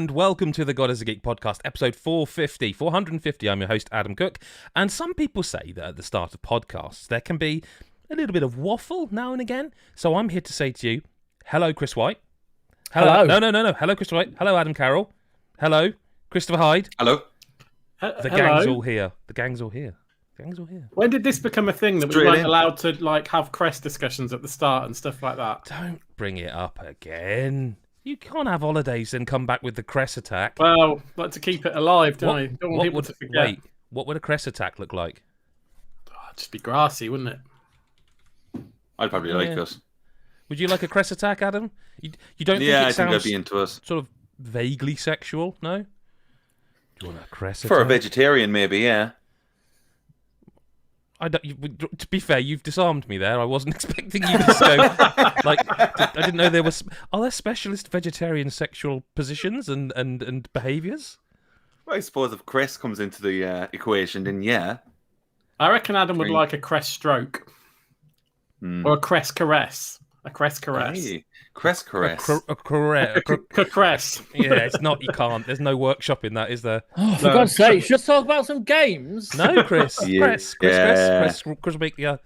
and welcome to the God is a Geek podcast, episode 450. I'm your host, Adam Cook, and some people say that at the start of podcasts there can be a little bit of waffle now and again, so I'm here to say to you, hello, Chris White. Hello. No. Hello, Chris White. Hello, Adam Carroll. Hello, Christopher Hyde. Hello. The gang's all here. When did this become a thing that we weren't allowed to have Crest discussions at the start and stuff like that? Don't bring it up again. You can't have holidays and come back with the Crest attack. Well, like to keep it alive, don't I? Don't want people to forget. Wait, what would a Crest attack look like? Oh, it'd just be grassy, wouldn't it? I'd probably like it. Would you like a Crest attack, Adam? You don't think I it think I'd sounds be into it. Sort of vaguely sexual, no? Do you want a Crest attack? For a vegetarian, maybe, yeah. To be fair, you've disarmed me there. I wasn't expecting you to go I didn't know there was. Are there specialist vegetarian sexual positions and behaviours? Well, I suppose if Crest comes into the equation, then yeah. I reckon Adam would like a Crest stroke. Or a Crest caress. A Crest caress. Hey, Crest caress. A Crest. Yeah, it's not. You can't. There's no workship in that, is there? Oh, for God's sake, just talk about some games. No, Chris. Chris, make the.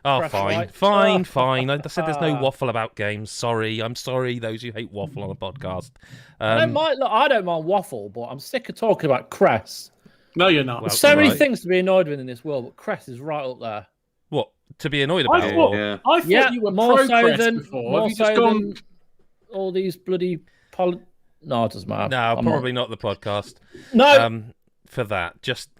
Oh, Chris, fine. I said there's no waffle about games. Sorry. I'm sorry, those who hate waffle on a podcast. I don't mind waffle, but I'm sick of talking about Crest. No, you're not. Well, there's so many things to be annoyed with in this world, but Crest is right up there. What? To be annoyed about? I thought you were more so than all these bloody No, it doesn't matter. No, probably not the podcast. No. For that, just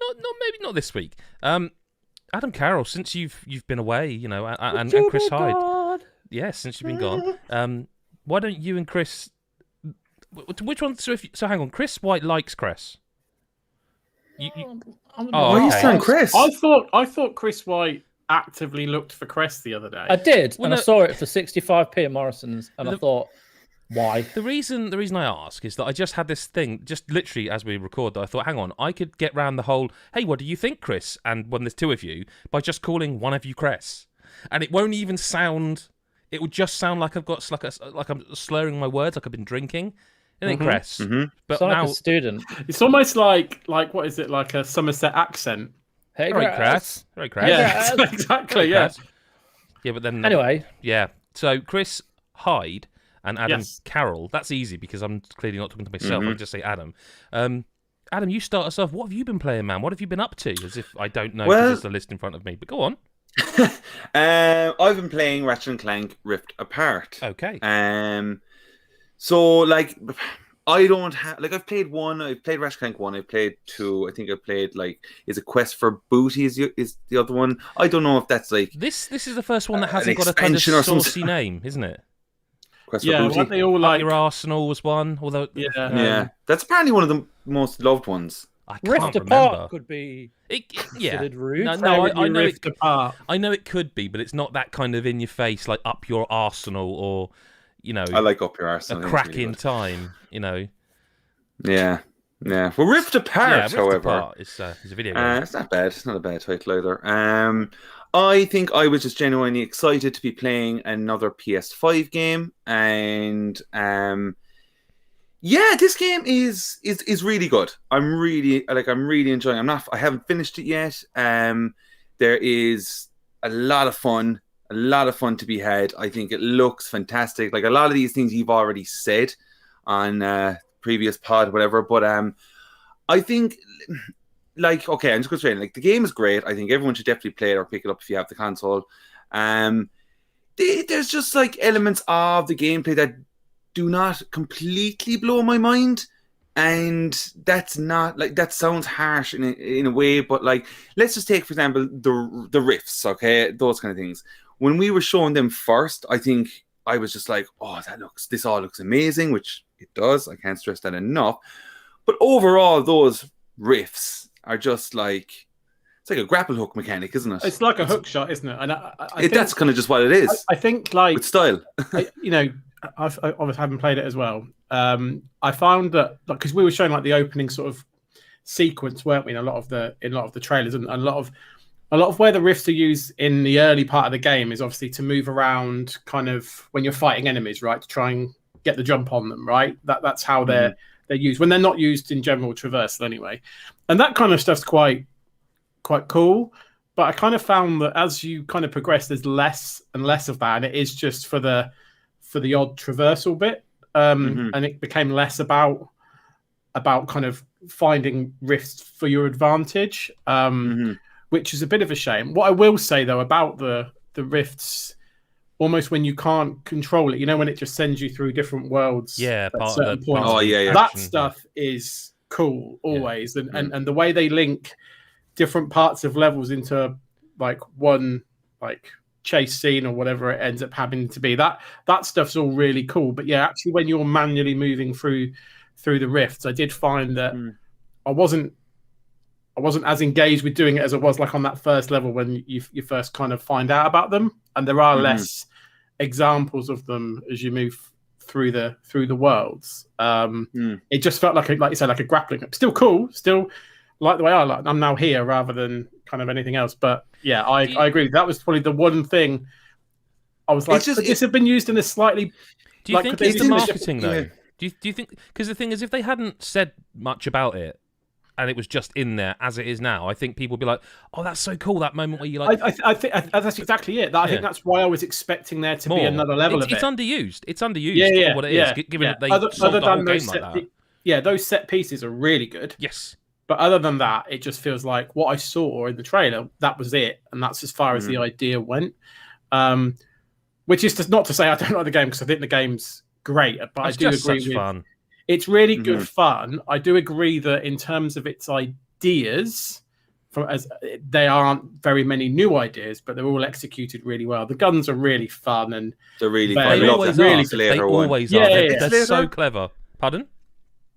maybe not this week. Adam Carroll, since you've been away, and Chris Hyde. Yes, since you've been gone. Why don't you and Chris? Which one? So hang on. Chris White likes Cress. Why are you saying Chris? I thought Chris White actively looked for Crest the other day. I did, I saw it for 65p at Morrison's, and I thought, why? The reason I ask is that I just had this thing, just literally as we record, that I thought, hang on, I could get round the whole, hey, what do you think, Chris? And when there's two of you, by just calling one of you Cress, and it won't even sound. It would just sound like I've got like I'm slurring my words, like I've been drinking. It ain't Cress, but now like a student. It's almost like what is it, like a Somerset accent? Hey, Cress. Very Cress. Yeah, exactly. Yeah. Yeah, but then anyway, yeah. So Chris Hyde and Adam Carroll. That's easy because I'm clearly not talking to myself. I'll just say Adam. Adam, you start us off. What have you been playing, man? What have you been up to? As if I don't know because there's a list in front of me. But go on. I've been playing Ratchet Clank Rift Apart. Okay. So I don't have I've played one. I've played Ratchet Clank 1. I've played 2. I think I played is a Quest for Booty is the other one. I don't know if that's this is the first one that hasn't got a kind of saucy name, isn't it? Quest for Booty. What they all like. Your Arsenal was one, although that's apparently one of the most loved ones. I can't Rift remember. Apart could be considered rude. No, I know Rift Apart. I know it could be, but it's not that kind of in your face, like up your Arsenal or. I like Up Your Arsenal. A crack in time, Yeah. Well, Rift Apart, however. Apart is a video game. It's not bad. It's not a bad title either. I think I was just genuinely excited to be playing another PS5 game, and this game is really good. I'm really enjoying it. I haven't finished it yet. There is a lot of fun. A lot of fun to be had. I think it looks fantastic. Like a lot of these things you've already said on previous pod, whatever. But I think, I'm just going to say, the game is great. I think everyone should definitely play it or pick it up if you have the console. There's just elements of the gameplay that do not completely blow my mind. And that's not that sounds harsh in a way, but let's just take, for example, the riffs, okay? Those kind of things. When we were showing them first, I think I was just this all looks amazing, which it does. I can't stress that enough. But overall, those riffs are just it's like a grapple hook mechanic, isn't it? It's like a hook shot, isn't it? And I think that's kind of just what it is. I think with style. I obviously haven't played it as well. I found that because we were showing the opening sort of sequence, weren't we? In a lot of the trailers, and a lot of where the rifts are used in the early part of the game is obviously to move around, kind of when you're fighting enemies, right? To try and get the jump on them, right? That's how they're they're used when they're not used in general traversal anyway, and that kind of stuff's quite cool. But I kind of found that as you kind of progress, there's less and less of that, and it is just for the odd traversal bit, and it became less about kind of finding rifts for your advantage, which is a bit of a shame. What I will say though about the rifts, almost when you can't control it, when it just sends you through different worlds. Yeah, at certain points. Yeah. That stuff is cool always, and the way they link different parts of levels into like one like chase scene or whatever it ends up having to be. That stuff's all really cool. But yeah, actually, when you're manually moving through the rifts, I did find that I wasn't as engaged with doing it as I was like on that first level when you first kind of find out about them, and there are less examples of them as you move through the worlds. It just felt like you said, like a grappling. Still cool, still like the way I'm now here rather than kind of anything else. But yeah, I agree. That was probably the one thing I was like, this had been used in a slightly. Do you think it's the marketing though? Do you think? Because the thing is, if they hadn't said much about it, and it was just in there as it is now, I think people would be like, "Oh, that's so cool!" That moment where you like. I think that's exactly it. I think that's why I was expecting there to be another level of it. It's underused. It's underused for what it is. Given that they sold the whole game like that. Yeah, those set pieces are really good. Yes. But other than that, it just feels like what I saw in the trailer, that was it. And that's as far as the idea went. Which is just not to say I don't like the game, because I think the game's great. But It's I do just agree such fun. It's really good fun. I do agree that in terms of its ideas, as they aren't very many new ideas, but they're all executed really well. The guns are really fun, and they're really fun. They always are. They always are. They're so clever. Pardon?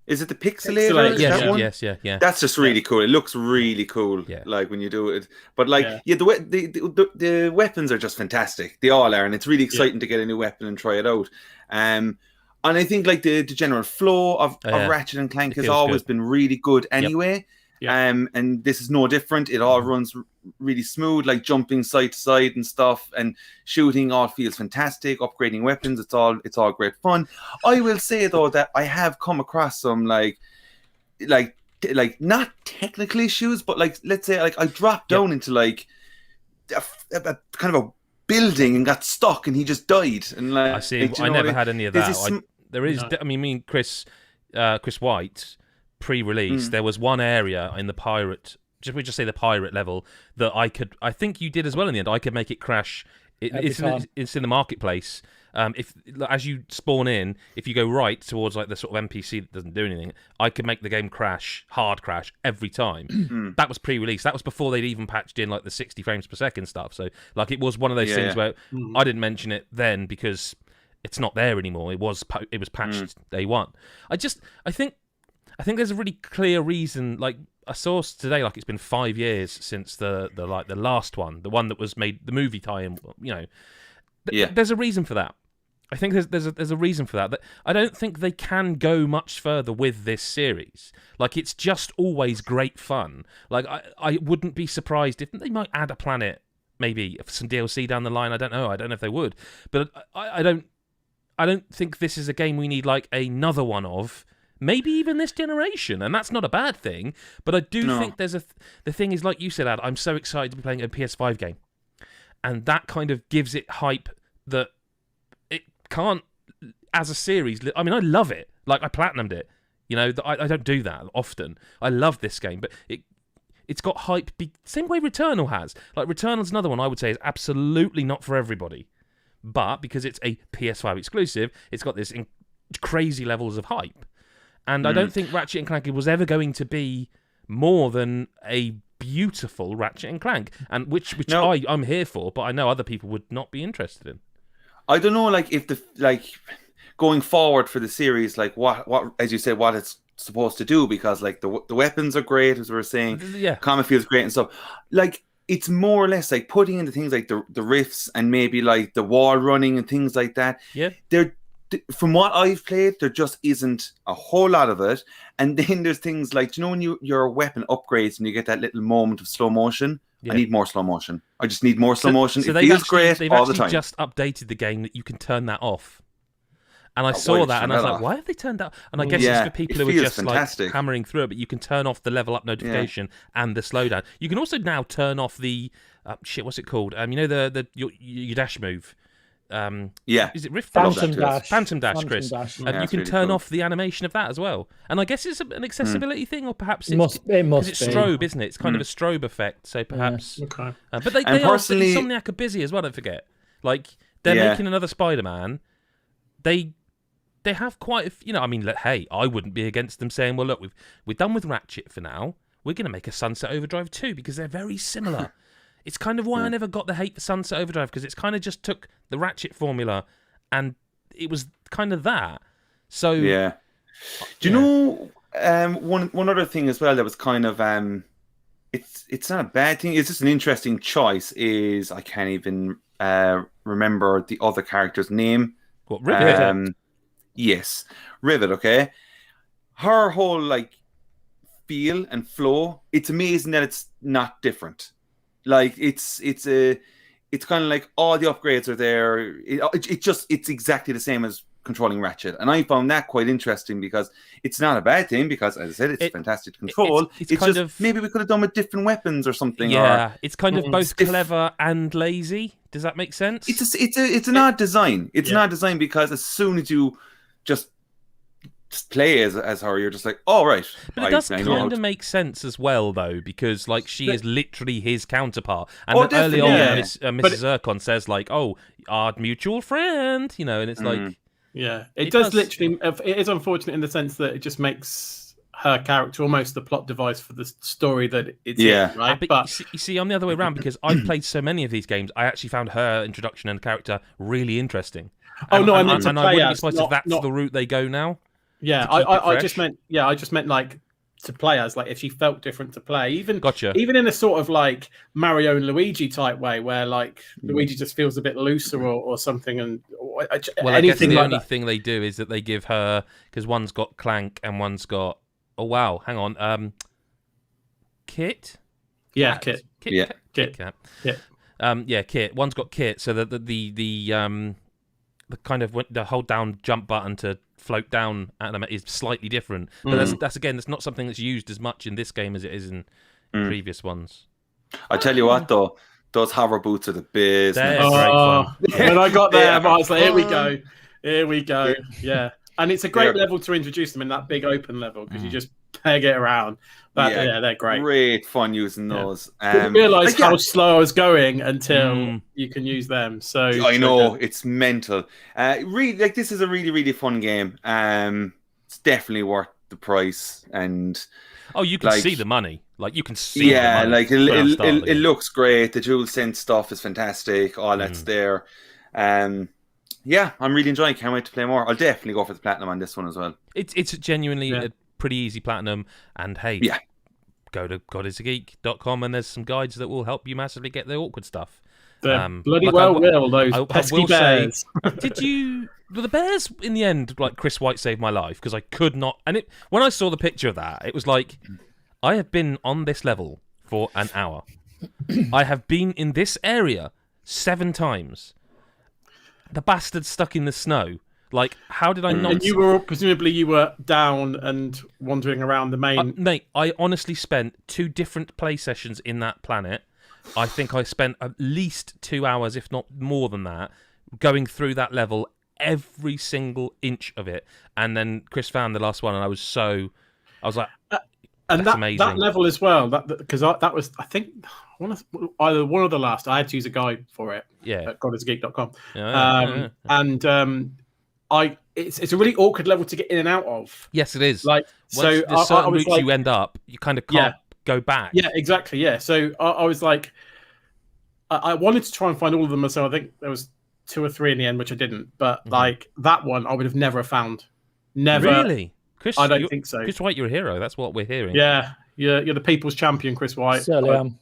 Is it the pixelator? Yeah. That's just really cool. It looks really cool, like when you do it. But like, the weapons are just fantastic. They all are, and it's really exciting to get a new weapon and try it out. And I think like the general flow of Ratchet and Clank has always been really good anyway. And this is no different. It all runs really smooth, like jumping side to side and stuff, and shooting all feels fantastic. Upgrading weapons, it's all great fun. I will say though that I have come across some like not technical issues, but like let's say like I dropped down into like a kind of a building and got stuck, and he just died. And like I see, I never had any of that. There is, I mean, me and Chris White. Pre-release, there was one area in the pirate, we just say the pirate level, that I think you did as well in the end. I could make it crash. It's in the marketplace. If as you spawn in, if you go right towards like the sort of NPC that doesn't do anything, I could make the game hard crash every time. That was pre-release. That was before they'd even patched in like the 60 frames per second stuff. So like it was one of those things where I didn't mention it then because it's not there anymore. It was patched day one. I think there's a really clear reason. Like I saw today, like it's been 5 years since the last one, the one that was made the movie tie-in. There's a reason for that. I think there's a reason for that. That I don't think they can go much further with this series. Like it's just always great fun. Like I wouldn't be surprised if they might add a planet, maybe some DLC down the line. I don't know if they would, but I don't think this is a game we need like another one of. Maybe even this generation, and that's not a bad thing. But I do think there's the thing is, like you said, Ad, I'm so excited to be playing a PS5 game, and that kind of gives it hype that it can't as a series. I mean, I love it. Like I platinumed it. I don't do that often. I love this game, but it's got hype. Same way Returnal has. Like Returnal's another one I would say is absolutely not for everybody, but because it's a PS5 exclusive, it's got this crazy levels of hype. And I don't think Ratchet & Clank was ever going to be more than a beautiful Ratchet & Clank, and which I'm here for, but I know other people would not be interested in. I don't know, like if going forward for the series, like what as you said, what it's supposed to do, because like the weapons are great, as we were saying, combat feels great and stuff. Like it's more or less like putting into things like the riffs and maybe like the wall running and things like that. Yeah, from what I've played, there just isn't a whole lot of it. And then there's things like, when your weapon upgrades and you get that little moment of slow motion? I need more slow motion. I just need more slow motion. It feels great all the time. They've just updated the game that you can turn that off. And I saw that, and I was like, "Why have they turned that?" And I guess it's for people who are just like hammering through it. But you can turn off the level up notification and the slowdown. You can also now turn off the what's it called? You know your dash move. Is it Rift Phantom Dash? Phantom Dash, Chris. You can turn off the animation of that as well. And I guess it's an accessibility thing, or perhaps it must be. It's strobe, isn't it? It's kind of a strobe effect. So perhaps. Okay. But they are Insomniac are busy as well. Don't forget, like they're making another Spider-Man. They have quite a, I mean, hey, I wouldn't be against them saying, well, look, we're done with Ratchet for now. We're going to make a Sunset Overdrive 2 because they're very similar. It's kind of why I never got the hate for Sunset Overdrive, because it's kind of just took the Ratchet formula and it was kind of that. So do you know one other thing as well that was kind of it's not a bad thing. It's just an interesting choice. Is I can't even remember the other character's name. What, Rivet? Yes, Rivet. Okay, her whole like feel and flow. It's amazing that it's not different. Like it's kind of like all the upgrades are there. It's exactly the same as controlling Ratchet, and I found that quite interesting because it's not a bad thing, because as I said, it's fantastic to control. It's kind just of, maybe we could have done with different weapons or something. Yeah, it's kind of both clever and lazy. Does that make sense? It's an odd design. It's an odd design because as soon as you just play as her, you're just like, oh right. But it does kind of make sense as well, though, because like she is literally his counterpart. And early on, Mrs. Zircon says like, "Oh, our mutual friend," and it's like, it does literally. It is unfortunate in the sense that it just makes her character almost the plot device for the story that it's in, right? But you see, I'm the other way around, because I've played so many of these games. I actually found her introduction and character really interesting. I meant to and I wouldn't be surprised if that's the route they go now. Yeah, I just meant like to play as, like if she felt different to play, even in a sort of like Mario and Luigi type way, where like Luigi just feels a bit looser or something. And I guess the only thing they do is that they give her, because one's got Clank and one's got Kit. Yeah, Kit. Kit. One's got Kit, so that the kind of the hold down jump button to float down animate is slightly different, but that's not something that's used as much in this game as it is in previous ones. I tell you what, though, those hover boots are the biz. They're great fun. When I got there, I was like, here we go. Yeah, and it's a great level to introduce them in that big open level, because you just peg it around. They're great. Great fun using those. I didn't realise how slow I was going until you can use them. So I know it's mental. Really, like this is a really, really fun game. It's definitely worth the price, and you can see the money. Like you can see. Yeah, the money like it looks great. The DualSense stuff is fantastic. All that's there. I'm really enjoying it. Can't wait to play more. I'll definitely go for the platinum on this one as well. It's genuinely a pretty easy platinum, and hey, go to godisgeek.com and there's some guides that will help you massively get the awkward stuff. Bloody will those pesky bears. The bears in the end, like Chris White saved my life, because I could not. And when I saw the picture of that, it was like, I have been on this level for an hour. I have been in this area 7 times. The bastard's stuck in the snow. Like, how did I not? And you were presumably down and wandering around the main. Mate, I honestly spent 2 different play sessions in that planet. I think I spent at least 2 hours, if not more than that, going through that level, every single inch of it. And then Chris found the last one, and I was like, and that's amazing. That level as well, because that was, I think, either one of the last. I had to use a guide for it. Yeah. At godisgeek.com. And it's a really awkward level to get in and out of. Yes, it is. Like, there's certain routes you end up, you kind of can't go back. Yeah, exactly. Yeah. So I was like, I wanted to try and find all of them myself. I think there was 2 or 3 in the end, which I didn't. But like that one, I would have never found. Never. Really? Chris, I don't think so. Chris White, you're a hero. That's what we're hearing. Yeah. You're the people's champion, Chris White. Certainly am.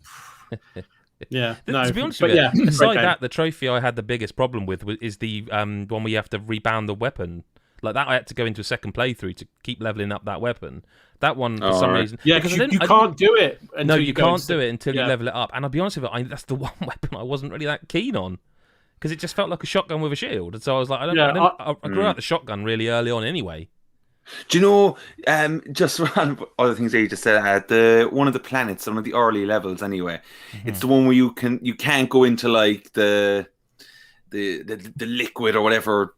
Yeah, to be honest with you, aside that, the trophy I had the biggest problem with is the one where you have to rebound the weapon. Like that, I had to go into a second playthrough to keep leveling up that weapon. That one, for some reason, because you can't do it. No, you can't do it until you level it up. And I'll be honest with you, that's the one weapon I wasn't really that keen on. because it just felt like a shotgun with a shield. And so I was like, I grew out the shotgun really early on anyway. Do you know, just one other things that you just said, one of the planets, one of the early levels anyway, it's the one where you can't go into like the liquid or whatever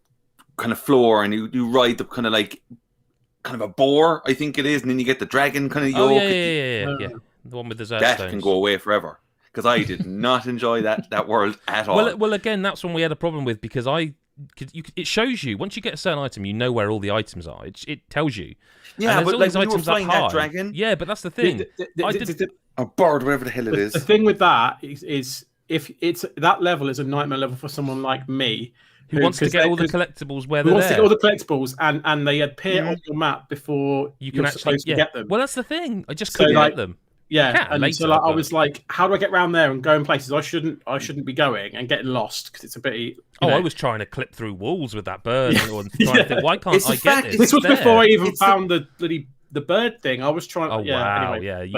kind of floor, and you ride the kind of a boar, I think it is, and then you get the dragon kind of yoke. Oh, yeah. The one with the Zerg That stones. can go away forever, because I did not enjoy that world at all. Well, again, that's when we had a problem with, because it shows you, once you get a certain item, you know where all the items are. It tells you. Yeah, but like when you were flying that dragon. Yeah, but that's the thing. A bird, whatever the hell it is. The thing with that is if it's that level is a nightmare level for someone like me who wants to get all the collectibles where they're wants there. to get all the collectibles and they appear on your map before you can actually get them. Well, that's the thing. I just couldn't get them. Yeah, and so I was like, how do I get around there and go in places I shouldn't be going and getting lost because it's a bit. I was trying to clip through walls with that bird and trying to think, why can't I get this? This was before I even found the bird thing. I was trying. Oh wow! Anyway.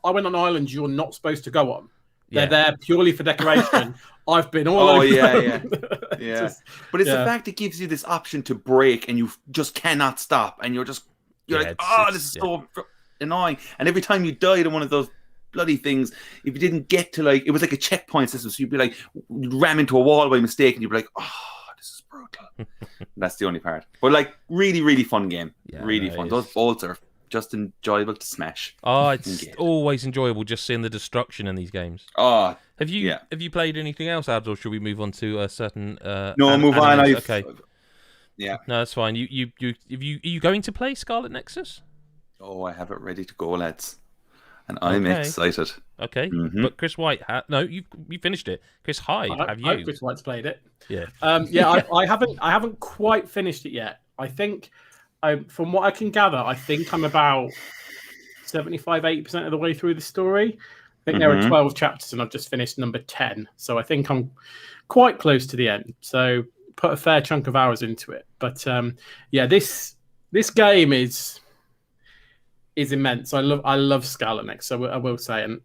I went on islands you're not supposed to go on. They're there purely for decoration. I've been all over. Yeah. But it's the fact it gives you this option to break and you just cannot stop, and you're like, this is so annoying. And every time you died on one of those bloody things, if you didn't get to it was like a checkpoint system, so you'd be like, you'd ram into a wall by mistake, and you'd be like, this is brutal. That's the only part. But really, really fun game. Really fun. Those bolts are just enjoyable to smash. It's always enjoyable just seeing the destruction in these games. Have you played anything else, Abs, or should we move on to a certain? No, move on. Okay. Yeah. No, that's fine. Are you going to play Scarlet Nexus? Oh, I have it ready to go, lads, and I'm excited. Okay, but Chris White, you finished it. Chris Hyde, have you? Chris White's played it. Yeah. I haven't quite finished it yet. I think, from what I can gather, I think I'm about 75-80% of the way through the story. I think there are 12 chapters, and I've just finished number 10. So I think I'm quite close to the end. So put a fair chunk of hours into it. But this game is immense. I love Scarlet Nexus, so I will say. And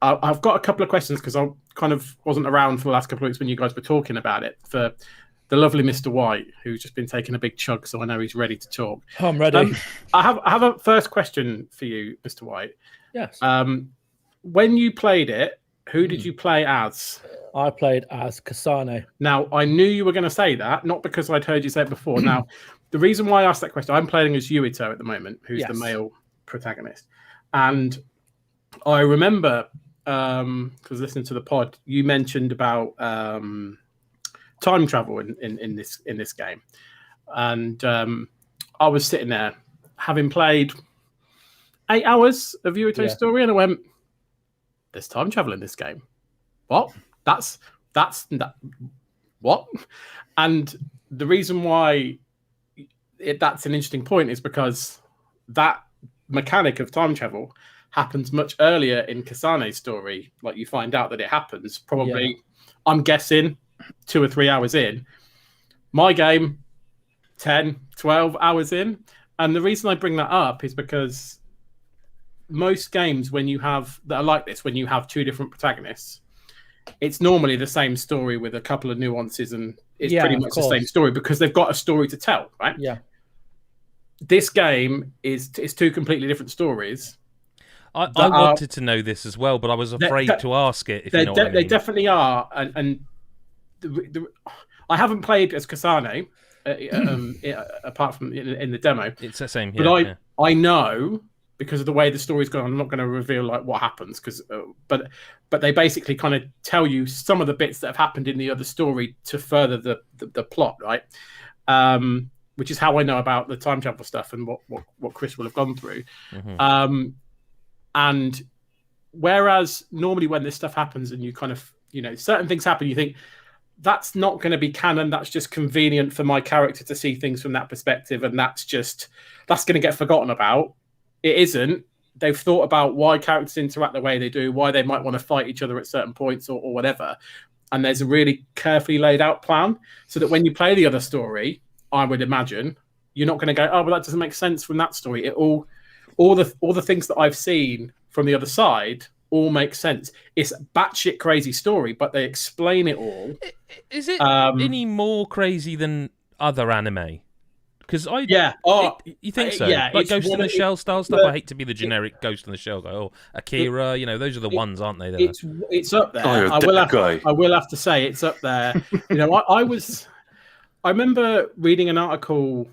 I've got a couple of questions because I kind of wasn't around for the last couple of weeks when you guys were talking about it, for the lovely Mr. White, who's just been taking a big chug, so I know he's ready to talk. I'm ready. I have a first question for you, Mr. White. Yes. When you played it, who did you play as? I played as Kasane. Now, I knew you were going to say that, not because I'd heard you say it before. Now, the reason why I asked that question, I'm playing as Yuito at the moment, who's the male protagonist. And I remember, because listening to the pod, you mentioned about time travel in this game. And I was sitting there, having played 8 hours of Yuito's story, and I went, there's time travel in this game. What? That's what? And the reason why that's an interesting point is because that mechanic of time travel happens much earlier in Kasane's story. Like, you find out that it happens probably, I'm guessing, 2 or 3 hours in. My game, 10, 12 hours in. And the reason I bring that up is because most games that are like this, when you have 2 different protagonists, it's normally the same story with a couple of nuances, and it's pretty much the same story because they've got a story to tell, right? Yeah. This game is 2 completely different stories. I wanted to know this as well, but I was afraid to ask it. If you know what I mean. They definitely are, and I haven't played as Kasane, apart from in the demo. It's the same. But I know, because of the way the story's gone, I'm not going to reveal what happens, but they basically kind of tell you some of the bits that have happened in the other story to further the plot, right? Which is how I know about the time travel stuff and what Chris will have gone through. And whereas normally when this stuff happens and you kind of, certain things happen, you think that's not going to be canon. That's just convenient for my character to see things from that perspective, and that's going to get forgotten about. It isn't. They've thought about why characters interact the way they do, why they might want to fight each other at certain points or whatever. And there's a really carefully laid out plan so that when you play the other story, I would imagine, you're not going to go, oh, well, that doesn't make sense from that story. All the things that I've seen from the other side all makes sense. It's a batshit crazy story, but they explain it all. Is it any more crazy than other anime? Because you think so? Yeah, like Ghost in the Shell style stuff. I hate to be the generic Ghost in the Shell guy. Or Akira, those are the ones, aren't they? It's up there. Oh, I will have to say it's up there. I remember reading an article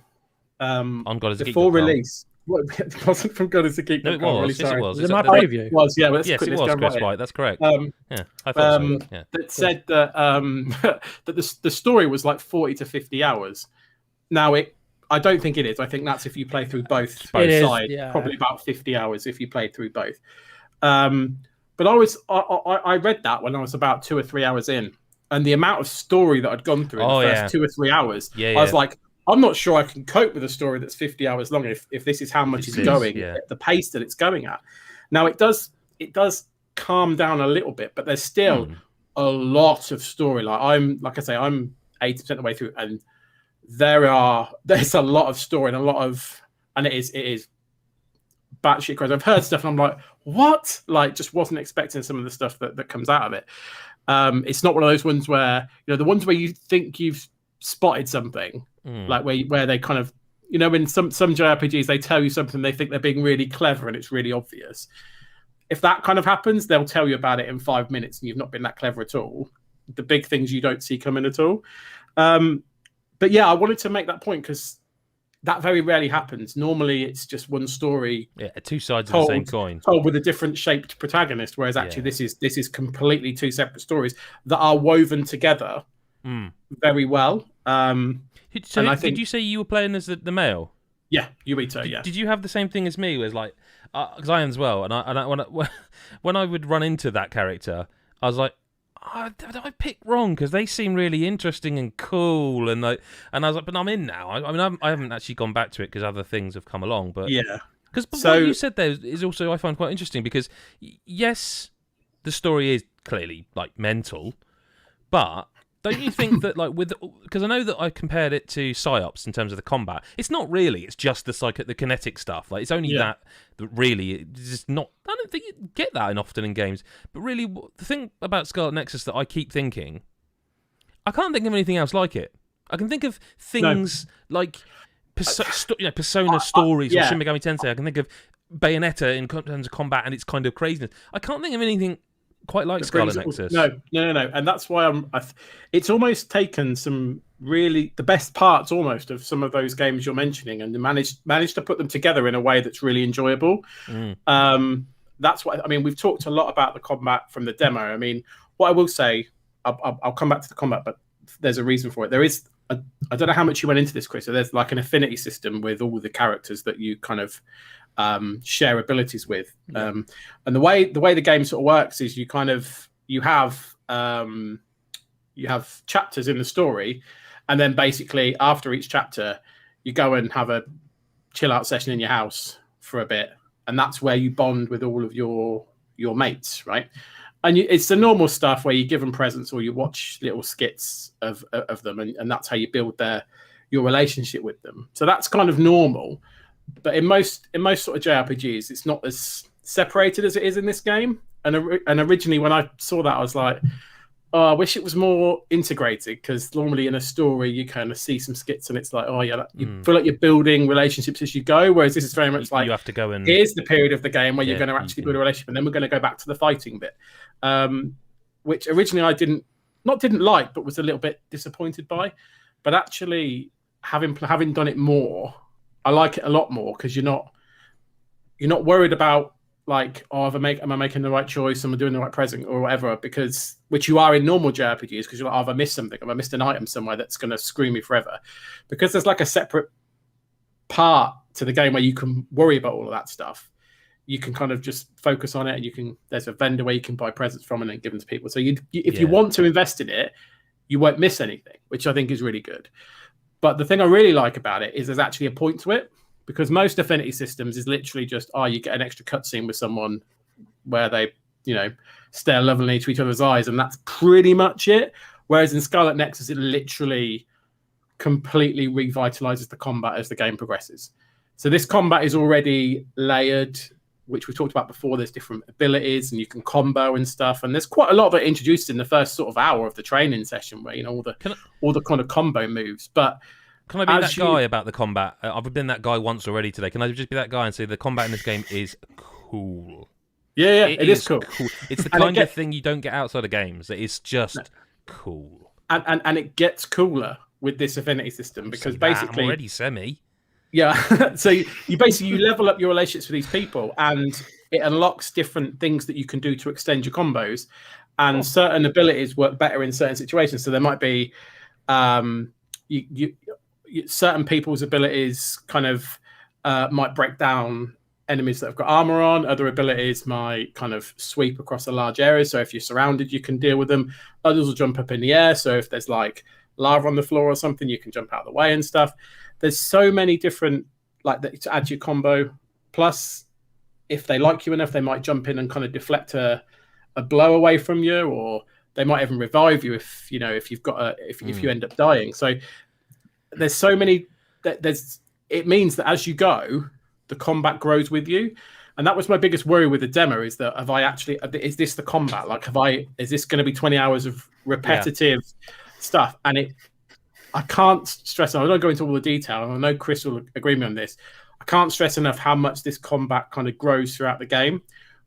on God is a before release. It wasn't from God is a Geek. No, it was. Really yes, sorry. it was. Was it my preview? It was, yeah. Yes, it was, Chris White. That's correct. Yeah, I thought so. Yeah. That said that that the story was like 40 to 50 hours. Now, I don't think it is. I think that's if you play through both sides. Yeah. Probably about 50 hours if you play through both. But I read that when I was about 2 or 3 hours in, and the amount of story that I'd gone through in the first 2 or 3 hours, I was like, I'm not sure I can cope with a story that's 50 hours long if this is how much it's going, at the pace that it's going at. Now it does calm down a little bit, but there's still a lot of story. I'm 80% of the way through, and there's a lot of story and it is batshit crazy. I've heard stuff and I'm like, what? Like, just wasn't expecting some of the stuff that comes out of it. It's not one of those ones where the ones where you think you've spotted something. Like where they kind of, in some JRPGs, they tell you something, they think they're being really clever and it's really obvious. If that kind of happens, they'll tell you about it in 5 minutes and you've not been that clever at all. The big things you don't see coming at all. But yeah, I wanted to make that point because that very rarely happens. Normally it's just one story. Yeah, two sides of the same coin. Told with a different shaped protagonist, whereas actually this is completely two separate stories that are woven together very well. Did you say you were playing as the male? Yeah, Yuito. Yeah. Did you have the same thing as me? Was like, because I am as well, when I would run into that character, I was like, did I pick wrong? Because they seem really interesting and cool, and I was like, but I'm in now. I haven't actually gone back to it because other things have come along, but yeah. Because what you said there is also I find quite interesting because yes, the story is clearly like mental, but don't you think that because I know that I compared it to Psyops in terms of the combat. It's not really. It's just the kinetic stuff. Like it's only that really it's just not. I don't think you get that often in games. But really, the thing about Scarlet Nexus that I keep thinking, I can't think of anything else like it. I can think of things like Persona stories or Shin Megami Tensei. I can think of Bayonetta in terms of combat and its kind of craziness. I can't think of anything quite like Scarlet Nexus. No, and that's why it's almost taken some really the best parts almost of some of those games you're mentioning, and managed to put them together in a way that's really enjoyable. That's what I mean. We've talked a lot about the combat from the demo. I mean, what I will say, I'll come back to the combat, but there's a reason for it. There is. I don't know how much you went into this, Chris. So there's like an affinity system with all the characters that you kind of share abilities with, and the way the game sort of works is you have chapters in the story, and then basically after each chapter you go and have a chill out session in your house for a bit, and that's where you bond with all of your mates, right? And it's the normal stuff where you give them presents or you watch little skits of them, and that's how you build your relationship with them. So that's kind of normal. But in most sort of JRPGs, it's not as separated as it is in this game. And originally, when I saw that, I was like, oh, I wish it was more integrated, because normally in a story, you kind of see some skits and it's like, oh, yeah, you feel like you're building relationships as you go. Whereas this is very much like, you have to go and here's the period of the game where you're going to actually build a relationship, and then we're going to go back to the fighting bit, which originally I didn't like, but was a little bit disappointed by. But actually, having done it more, I like it a lot more, because you're not worried about like, oh, am I making the right choice? Am I doing the right present or whatever? Because which you are in normal JRPGs, because you're like, oh, have I missed something? Have I missed an item somewhere that's going to screw me forever? Because there's like a separate part to the game where you can worry about all of that stuff. You can kind of just focus on it, and there's a vendor where you can buy presents from and then give them to people. So if you want to invest in it, you won't miss anything, which I think is really good. But the thing I really like about it is there's actually a point to it, because most affinity systems is literally just, you get an extra cutscene with someone where they, stare lovingly into each other's eyes, and that's pretty much it. Whereas in Scarlet Nexus, it literally completely revitalizes the combat as the game progresses. So this combat is already layered which we talked about before. There's different abilities, and you can combo and stuff. And there's quite a lot of it introduced in the first sort of hour of the training session, where all the kind of combo moves. But can I be that guy about the combat? I've been that guy once already today. Can I just be that guy and say the combat in this game is cool? Yeah, it is cool. It's the kind of thing you don't get outside of games. It is just cool. And it gets cooler with this affinity system because basically I'm already semi. Yeah, so you level up your relationships with these people, and it unlocks different things that you can do to extend your combos, and certain abilities work better in certain situations. So there might be certain people's abilities kind of might break down enemies that have got armor on. Other abilities might kind of sweep across a large area. So if you're surrounded, you can deal with them. Others will jump up in the air. So if there's like lava on the floor or something, you can jump out of the way and stuff. There's so many different to add to your combo. Plus, if they like you enough, they might jump in and kind of deflect a blow away from you, or they might even revive you if you've got if you end up dying. So there's so many. It means that as you go, the combat grows with you, and that was my biggest worry with the demo. Is that is this the combat? Like, is this going to be 20 hours of repetitive stuff? And I can't stress, and I don't go into all the detail, and I know Chris will agree with me on this. I can't stress enough how much this combat kind of grows throughout the game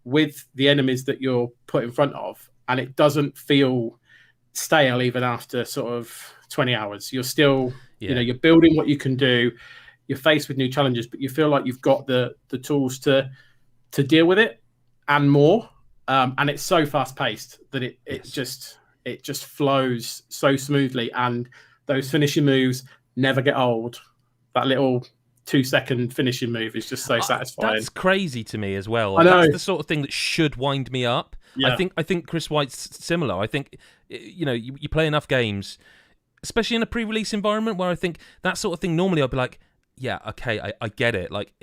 with the enemies that you're put in front of, and it doesn't feel stale even after sort of 20 hours. You're still, you're building what you can do. You're faced with new challenges, but you feel like you've got the tools to deal with it and more. And it's so fast paced that it just flows so smoothly, and those finishing moves never get old. That little 2-second finishing move is just so satisfying. That's crazy to me as well. I know. That's the sort of thing that should wind me up. Yeah. I think Chris White's similar. I think you play enough games, especially in a pre-release environment, where I think that sort of thing normally I'd be like, yeah, okay, I get it. Like,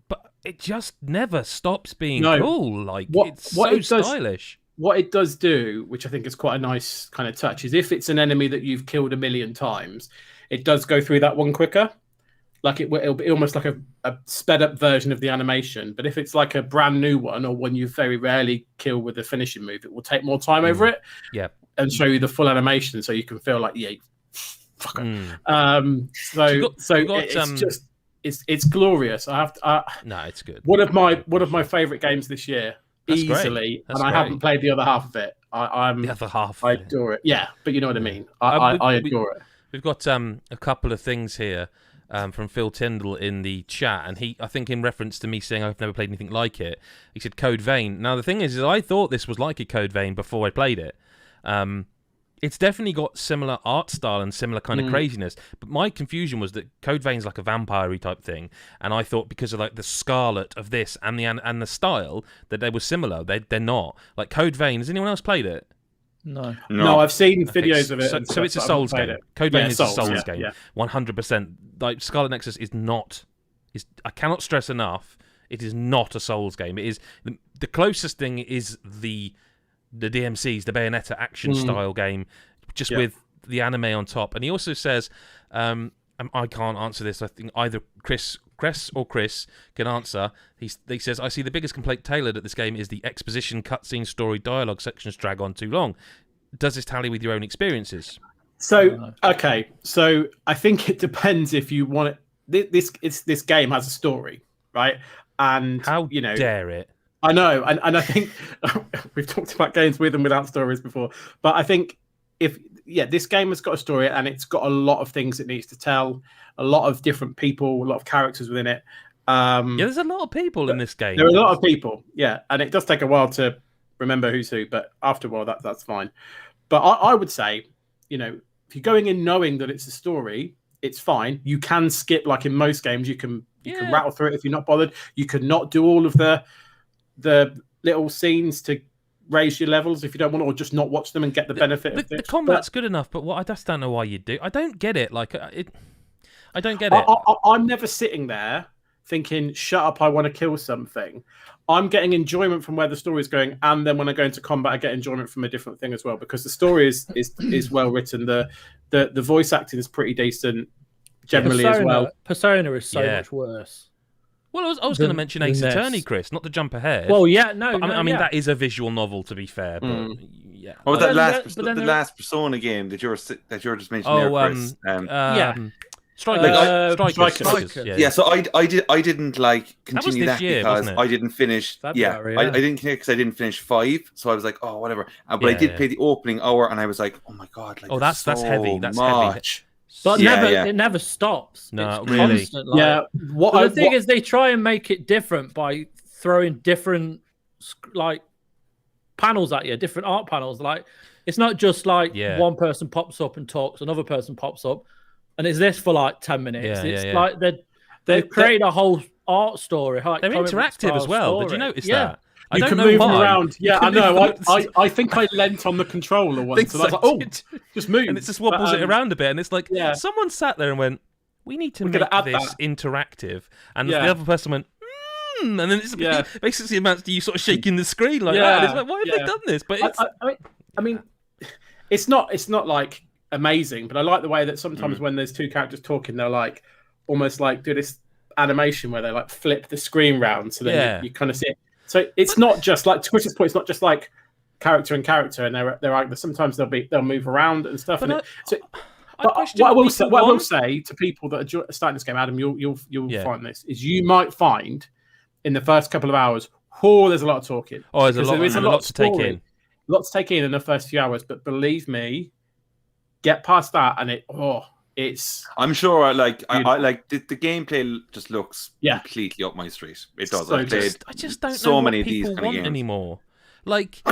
but it just never stops being cool. Like, it's so stylish. What it does do, which I think is quite a nice kind of touch, is if it's an enemy that you've killed 1,000,000 times, it does go through that one quicker. Like it'll be almost like a sped up version of the animation. But if it's like a brand new one, or one you very rarely kill with a finishing move, it will take more time over it. Yeah, and show you the full animation, so you can feel like fuck it. It's glorious. No, it's good. One of my favorite games this year. That's easily, great. I haven't played the other half of it. The other half. I adore it. Yeah, but you know what I mean. I adore it. We've got a couple of things here from Phil Tyndall in the chat, and I think in reference to me saying I've never played anything like it, he said Code Vein. Now the thing is I thought this was like a Code Vein before I played it. It's definitely got similar art style and similar kind of craziness, but my confusion was that Code Vein's like a vampire-y type thing, and I thought because of like the Scarlet of this and the style that they were similar. They're not. Like Code Vein, has anyone else played it? No, I've seen videos of it. So it's a Souls game. Code Vein is a Souls game, 100%. Like Scarlet Nexus is not. I cannot stress enough. It is not a Souls game. It is the closest thing is the DMCs, the Bayonetta action style game, just with the anime on top. And he also says, I can't answer this. I think either Chris can answer. He says, I see the biggest complaint tailored at this game is the exposition, cutscene, story, dialogue sections drag on too long. Does this tally with your own experiences? So, okay. So I think it depends if you want it. This game has a story, right? And how dare it? I know, and I think we've talked about games with and without stories before, but I think this game has got a story, and it's got a lot of things it needs to tell, a lot of different people, a lot of characters within it. There's a lot of people in this game. There are a lot of people, and it does take a while to remember who's who, but after a while, that's fine. But I would say, if you're going in knowing that it's a story, it's fine. You can skip, like in most games, you can rattle through it if you're not bothered. You can not do all of the little scenes to raise your levels if you don't want to, or just not watch them and get the benefit of it. The combat's good enough, but I just don't know why you do. I don't get it. Like I don't get it. I'm never sitting there thinking, "Shut up! I want to kill something." I'm getting enjoyment from where the story is going, and then when I go into combat, I get enjoyment from a different thing as well, because the story is well written. The voice acting is pretty decent generally as well. Persona is so much worse. Well, I was going to mention Ace NES. Attorney, Chris, not to jump ahead. Well, yeah, no. I mean, yeah. that is a visual novel, to be fair. But yeah. What But about then the last Persona game that you were just mentioning there, Chris? yeah. Strikers. Yeah, so I didn't like continue that year, because I didn't finish. February, I didn't because I didn't finish 5, so I was like, oh, whatever. But I did play the opening hour, and I was like, oh my god, like that's heavy. That's much. But it never stops. No, it's really. Constant, like, Yeah. the thing is, they try and make it different by throwing different like panels at you, different art panels. Like it's not just like one person pops up and talks, another person pops up, and it's this for like 10 minutes. It's like they've created a whole art story. Like, they're interactive as well. story. Did you notice that? You can move them around. Yeah, I know. I think I leant on the controller once, and I was like, "Oh, just move." And it just wobbles it around a bit, and it's like someone sat there and went, "We need to make this interactive," and the other person went, and then it's basically amounts to you sort of shaking the screen like that. And it's like, why have they done this? But it's... I mean, it's not like amazing, but I like the way that sometimes when there's two characters talking, they're like almost like do this animation where they like flip the screen round, so then you kind of see it. So it's not just like, to Chris's point, it's not just like character and character, and they're like sometimes they'll move around and stuff. But what I will say to people that are starting this game, Adam, you'll find this is you might find in the first couple of hours, there's a lot of talking. There's a lot to take in. Lots to take in the first few hours, but believe me, get past that and it's. I'm sure. I like the gameplay just looks completely up my street. It does. So I just don't so know many what of these people kind of want games anymore. Like,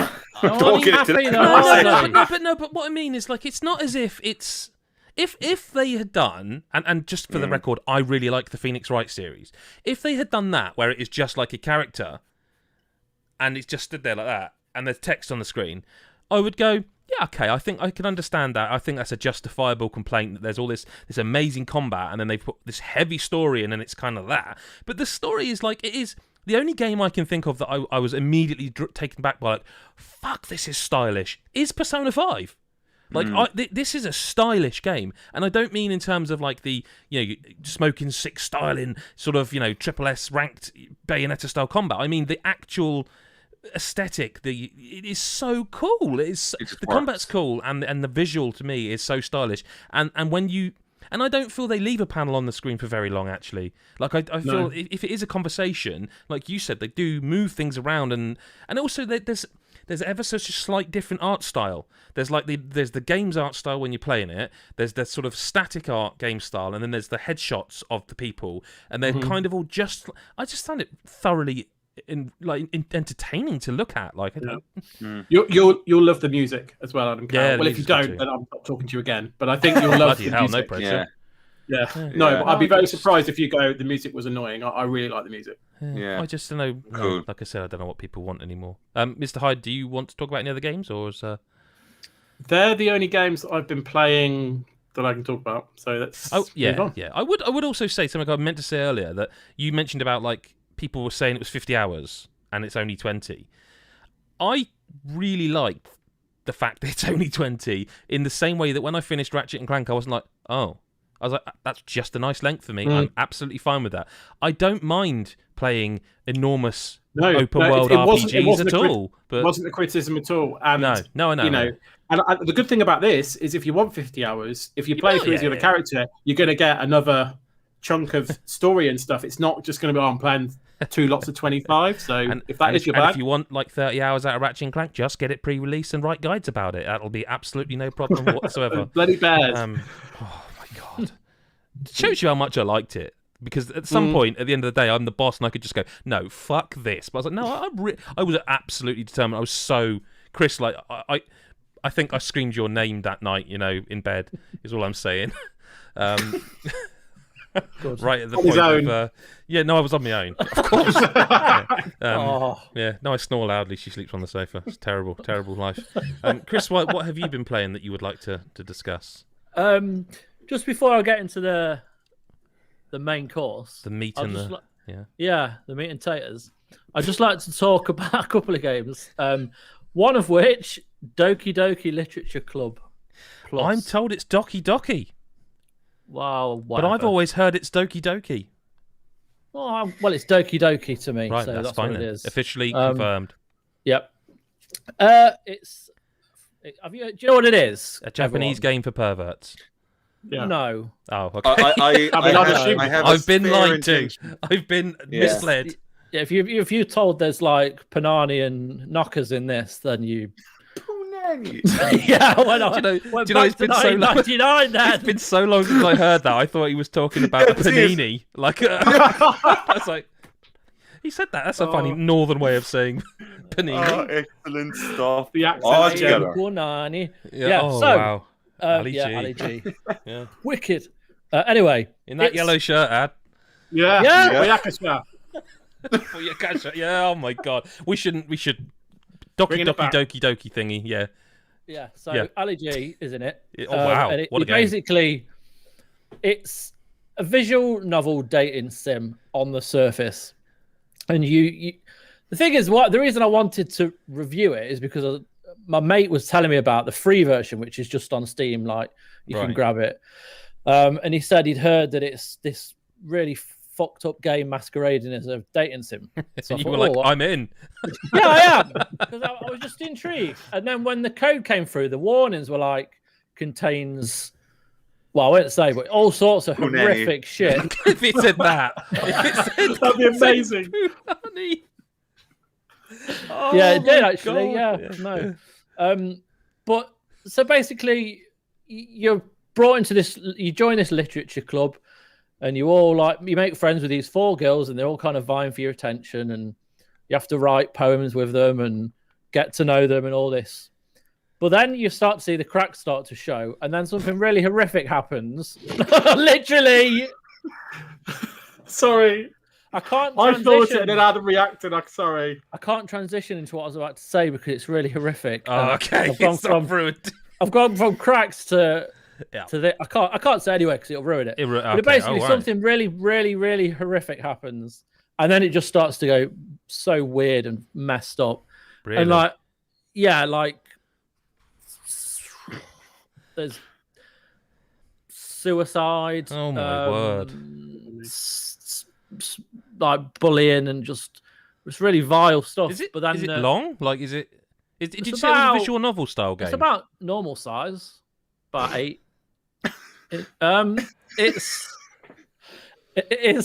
don't get it to but what I mean is like it's not as if it's if they had done and just for the record, I really like the Phoenix Wright series. If they had done that where it is just like a character and it's just stood there like that and there's text on the screen, I would go, yeah, okay, I think I can understand that. I think that's a justifiable complaint that there's all this amazing combat and then they've put this heavy story in and it's kind of that. But the story is like, it is the only game I can think of that I was immediately taken back by, like, fuck, this is stylish, is Persona 5. Like, this is a stylish game. And I don't mean in terms of like the, smoking six styling sort of, triple S ranked Bayonetta style combat. I mean the actual aesthetic, it is so cool. The combat's cool, and the visual to me is so stylish. And when you I don't feel they leave a panel on the screen for very long. Actually, like I feel if it is a conversation, like you said, they do move things around, and also there's ever such a slight different art style. There's like there's the game's art style when you're playing it. There's the sort of static art game style, and then there's the headshots of the people, and they're kind of all just. I just find it thoroughly entertaining to look at. Like, you'll love the music as well, Adam Carroll. Yeah, well, if you don't, then I'm not talking to you again. But I think you'll love the music. No pressure. Yeah. No, but I'd be very surprised if you go, the music was annoying. I really like the music. Yeah. I just don't know. Cool. Like I said, I don't know what people want anymore. Mr. Hyde, do you want to talk about any other games, or is They're the only games that I've been playing that I can talk about. So that's yeah. I would also say something I meant to say earlier, that you mentioned about like people were saying it was 50 hours and it's only 20. I really liked the fact that it's only 20 in the same way that when I finished Ratchet and Clank, I wasn't like, oh. I was like, that's just a nice length for me. I'm absolutely fine with that. I don't mind playing enormous open world RPGs at all. But it wasn't a criticism at all. And no, I know. And the good thing about this is if you want 50 hours, if you play through as the other character, you're going to get another chunk of story and stuff. It's not just going to be, I'm playing 2 lots of 25. So if that is your bag. If you want like 30 hours out of Ratchet and Clank, just get it pre-release and write guides about it. That'll be absolutely no problem whatsoever. Bloody bears. Oh my God. It shows you how much I liked it. Because at some point, at the end of the day, I'm the boss and I could just go, no, fuck this. But I was like, no, I was absolutely determined. I was so... Chris, like, I think I screamed your name that night, in bed, is all I'm saying. Right at the point of... I was on my own, of course. No, I snore loudly. She sleeps on the sofa. It's terrible, terrible life. Chris, what have you been playing that you would like to discuss? Just before I get into the main course, the meat and the the meat and taters, I'd just like to talk about a couple of games. One of which, Doki Doki Literature Club Plus. I'm told it's Doki Doki. Wow, but I've always heard it's Doki Doki. Oh, well, it's Doki Doki to me, Right, so that's fine what it then. is. Officially confirmed. Yep. Do you know what it is? A Japanese game for perverts. Yeah. No. Oh, okay. I've been lied to. I've been misled. Yeah, if you're told there's like Panani and knockers in this, then you. Yeah, why not? Do you know it's been so long. It's been so long since I heard that. I thought he was talking about a panini. Like, I was like, he said that. That's a funny northern way of saying panini. Oh, excellent stuff. The accent. Panani. Yeah. Oh, so, wow. Ali G. Yeah. Wicked. Anyway, in that yellow shirt, Ad. Yeah. Yeah. Oh my God. We should. Doki Doki thingy. Yeah. Yeah. So Ali G is in it. Oh wow! And what a game. Basically, it's a visual novel dating sim on the surface, and you the thing is, the reason I wanted to review it is because my mate was telling me about the free version, which is just on Steam. Like you can grab it, and he said he'd heard that it's this really fucked up game masquerading as a dating sim. So you were like, I'm in. Yeah, I am. Because I was just intrigued. And then when the code came through, the warnings were like, contains, well, I won't say, but all sorts of horrific shit. If it said that. That'd be amazing. Yeah, it did actually. God. Yeah, no. But so basically, you're brought into this, you join this literature club, and you make friends with these 4 girls, and they're all kind of vying for your attention, and you have to write poems with them and get to know them and all this. But then you start to see the cracks start to show, and then something really horrific happens. Literally. Sorry. I can't I thought it and then Adam reacted. I'm sorry. I can't transition into what I was about to say because it's really horrific. Oh, okay. I've gone from cracks to... Yeah. I can't say anyway because it'll ruin it. But basically, something really, really, really horrific happens, and then it just starts to go so weird and messed up. Really? And there's suicide. Oh my word! Like bullying and just it's really vile stuff. Is it? But then, is it long? Like, is it? Did you say it was a visual novel style game? It's about normal size, about 8. It's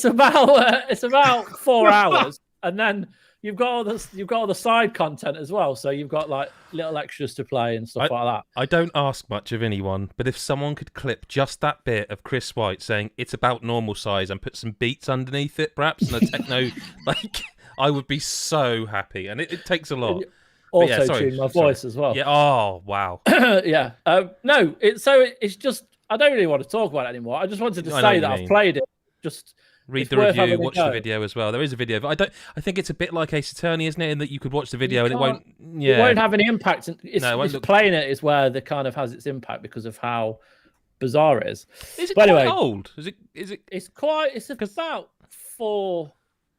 about 4 hours, and then you've got all the side content as well. So you've got like little extras to play and stuff like that. I don't ask much of anyone, but if someone could clip just that bit of Chris White saying it's about normal size and put some beats underneath it, perhaps, and a techno, like I would be so happy. And it takes a lot. Auto-tune my voice as well. Yeah. Oh wow. Yeah. No. It's just. I don't really want to talk about it anymore. I just wanted to say that I've played it. Just read the review, watch the video as well. There is a video, but I think it's a bit like Ace Attorney, isn't it? In that you could watch the video and it won't. Yeah. It won't have any impact. Playing it is where it kind of has its impact because of how bizarre it is. Is it quite old? Is it? It's quite. It's about 4.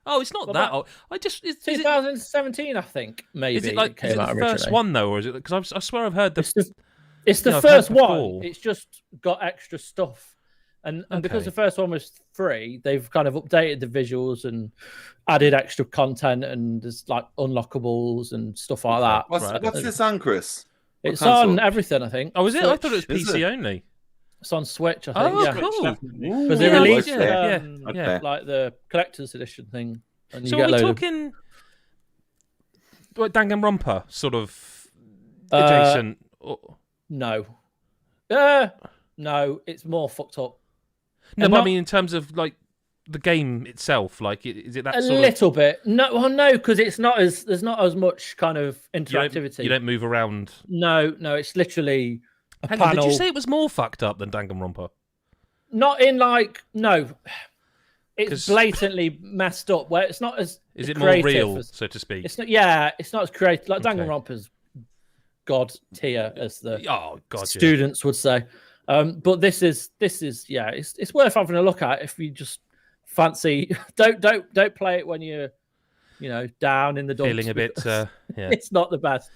Oh, it's not that old. It's 2017, I think. Maybe. Is it like the first one though, or is it? Because I swear I've heard It's the first one. It's just got extra stuff, and because the first one was free, they've kind of updated the visuals and added extra content, and there's like unlockables and stuff like that. What's this on, Chris? It's on everything, I think. Oh, is it? I thought it was PC only. It's on Switch, I think. Oh, cool. Because they released like the collector's edition thing. And so are we talking Danganronpa sort of adjacent? No. No, it's more fucked up. No, but I mean in terms of like the game itself, like is it that a little bit? No, well, no, because there's not as much kind of interactivity. You don't move around. No, it's literally a Hang panel. On, did you say it was more fucked up than Danganronpa? Not in like no. It's blatantly messed up. Where it's not as is it more real, so to speak? It's not. Yeah, it's not as creative. Like Danganronpa's god tier, as the students would say. But this is it's worth having a look at if you just fancy. Don't play it when you're down in the dumps. Feeling a bit. It's not the best.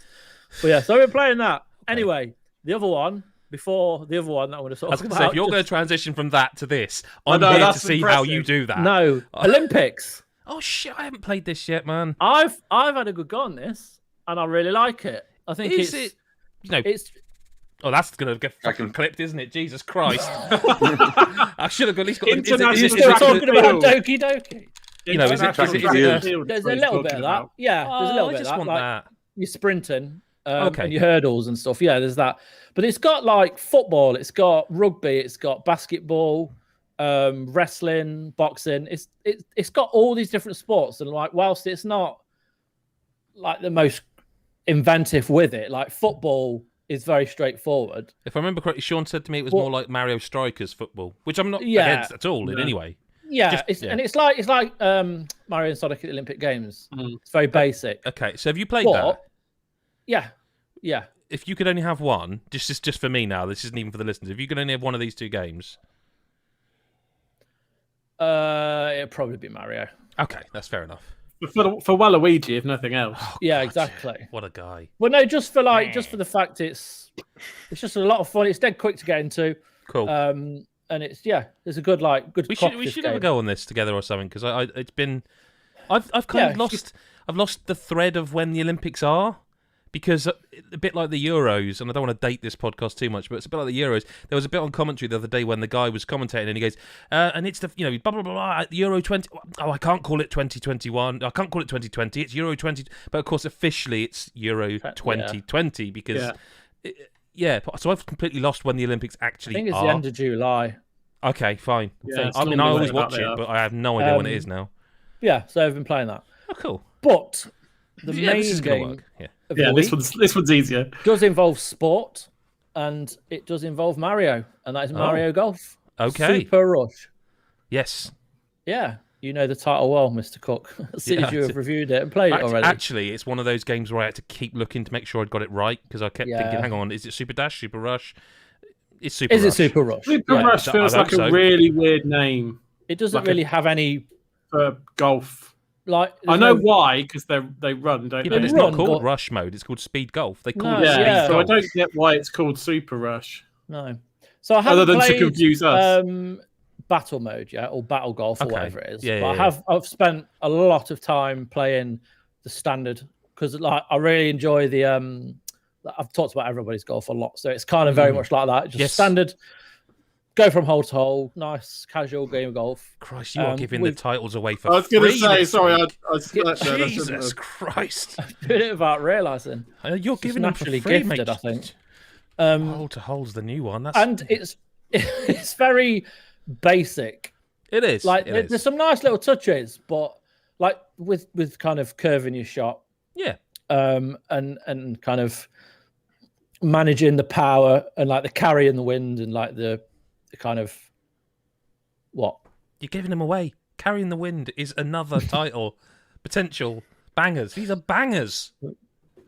But yeah, so we're playing that anyway. The other one before the other one that I want to talk I was going to about. say, if you're going to transition from that to this, Oh, I'm no, here to that's see how impressive. you do that. No, Olympics. Oh shit! I haven't played this yet, man. I've had a good go on this, and I really like it. I think It's oh, that's going to get fucking clipped, isn't it? Jesus Christ! I should have at least got. International Still track and talking about field. Doki Doki. You know, is it? International Is track it and field There's is what a he's little bit talking of that. about. Yeah, there's a little I bit of just that. want Like, that. you're sprinting Okay. and your hurdles and stuff. Yeah, there's that. But it's got like football, it's got rugby, it's got basketball, wrestling, boxing. It's got all these different sports, and like whilst it's not like the most inventive with it, like football is very straightforward. If I remember correctly, Sean said to me it was more like Mario Strikers football, which I'm not Yeah. against at all in any way. Yeah, Just- and it's like Mario and Sonic at the Olympic Games. It's very basic. Okay, so have you played But that? yeah. If you could only have one, just for me now, this isn't even for the listeners. If you could only have one of these two games, It'd probably be Mario. okay, that's fair enough. For Waluigi, if nothing else. Oh, Yeah, God, exactly. What a guy. Well, no, just for the fact it's just a lot of fun. It's dead quick to get into. Cool. And it's it's a good good. We should have a go on this together or something because I've kind of lost the thread of when the Olympics are. Because a bit like the Euros, and I don't want to date this podcast too much, but it's a bit like the Euros. There was a bit on commentary the other day when the guy was commentating, and he goes, and it's the blah blah blah Euro 20. Oh, I can't call it 2021. I can't call it 2020. It's Euro 20. But of course, officially, it's Euro 2020 because So I've completely lost when the Olympics actually I think it's are. the end of July. Okay, fine. Yeah, I mean, I always watch it, but I have no idea when it is now. Yeah, so I've been playing that. Oh, cool. But the Yeah, this main is gonna game work. Yeah. of Yeah, the this week one's easier. does involve sport, and it does involve Mario, and that is Mario Golf. Okay. Super Rush. Yes. Yeah, you know the title well, Mr. Cook. As soon as you have reviewed it and played it already. Actually, it's one of those games where I had to keep looking to make sure I'd got it right because I kept thinking, hang on, is it Super Dash, Super Rush? It's Super Rush. Is it Super Rush? Super Rush feels I like hope a so. really weird name It doesn't like really have any for golf. like. I know why, because they run, don't Yeah, they? but it's run, not called but- Rush mode. It's called Speed Golf. They call No, it Yeah, Speed yeah. so I Golf. don't get why it's called Super Rush. No. So I haven't Other than to played, confuse us. battle mode yet, or battle golf, or Okay. whatever it is. Yeah, but yeah, I've spent a lot of time playing the standard because like I really enjoy the I've talked about everybody's golf a lot, so it's kind of very much like that. Just Yes. standard, go from hole to hole, nice casual game of golf. Christ, you are giving the titles away for I was going to free say, this sorry, week. I slept there. I shouldn't Jesus have. Christ. Doing it without realizing. You're giving them for naturally free, gifted, mate. I think. Hole to Hole's the new one. That's... And it's very basic. It is. Like it is. there's some nice little touches, but like with kind of curving your shot, Yeah. and kind of managing the power and like the carry in the wind and like the kind of what You're giving them away. Carrying the Wind is another title. Potential bangers. These are bangers.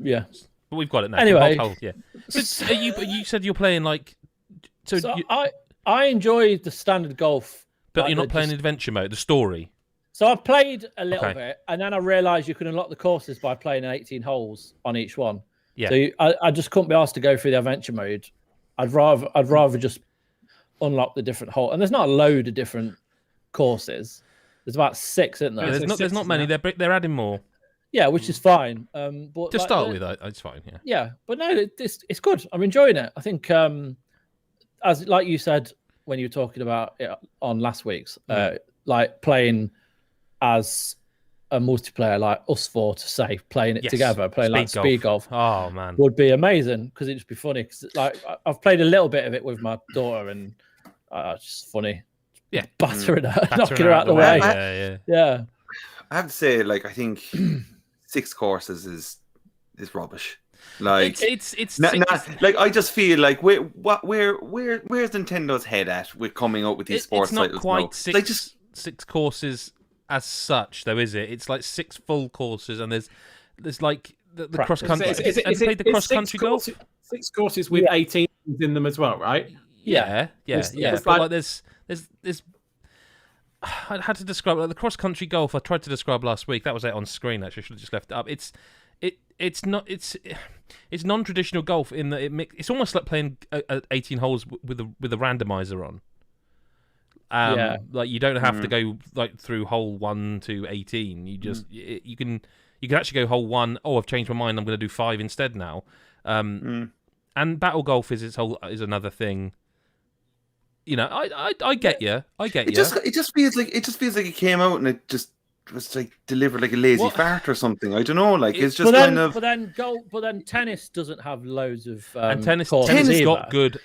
yeah. But we've got it now. Anyway. Hole, yeah. So, you said you're playing like... So I enjoy the standard golf, But like you're not the playing just- adventure mode, the story. So I played a little Okay. bit, and then I realised you can unlock the courses by playing 18 holes on each one. Yeah. So I just couldn't be asked to go through the adventure mode. I'd rather just unlock the different hole. And there's not a load of different courses. There's about 6, isn't there? Yeah, there's not many. They're adding more. Yeah, which is fine. But To like, start with, it's fine. Yeah. yeah, but no, it's good. I'm enjoying it. I think, as like you said when you were talking about it on last week's, like playing as a multiplayer, like us four to say, playing it Yes. together, playing like speed golf, Oh man. would be amazing because it'd just be funny. Because like I've played a little bit of it with my daughter, and it's just funny. Yeah. Battering her, Battering knocking her out the way. Yeah. I have to say, like, I think 6 courses is rubbish. Like, It's like I just feel like where's Nintendo's head at with coming out with these sports it's not titles? quite now? six, They just six courses as such, though, is it? It's like 6 full courses, and there's like the cross country. Is it- Have you played the cross country golf? 6 courses with 18 in them as well, right? Yeah. It's But like- like there's. I had to describe like the cross country golf. I tried to describe last week. That was it on screen. Actually, I should have just left it up. it's non-traditional golf in that it's almost like playing 18 holes with a randomizer on. Like you don't have to go like through hole 1 to 18. You just you can actually go hole 1. Oh, I've changed my mind. I'm going to do 5 instead now. And battle golf is another thing. You know, I get you. I get you. It just feels like it came out and it just was like delivered like a lazy fart or something. I don't know. Like it's just kind of. But then tennis doesn't have loads of and tennis either. got good.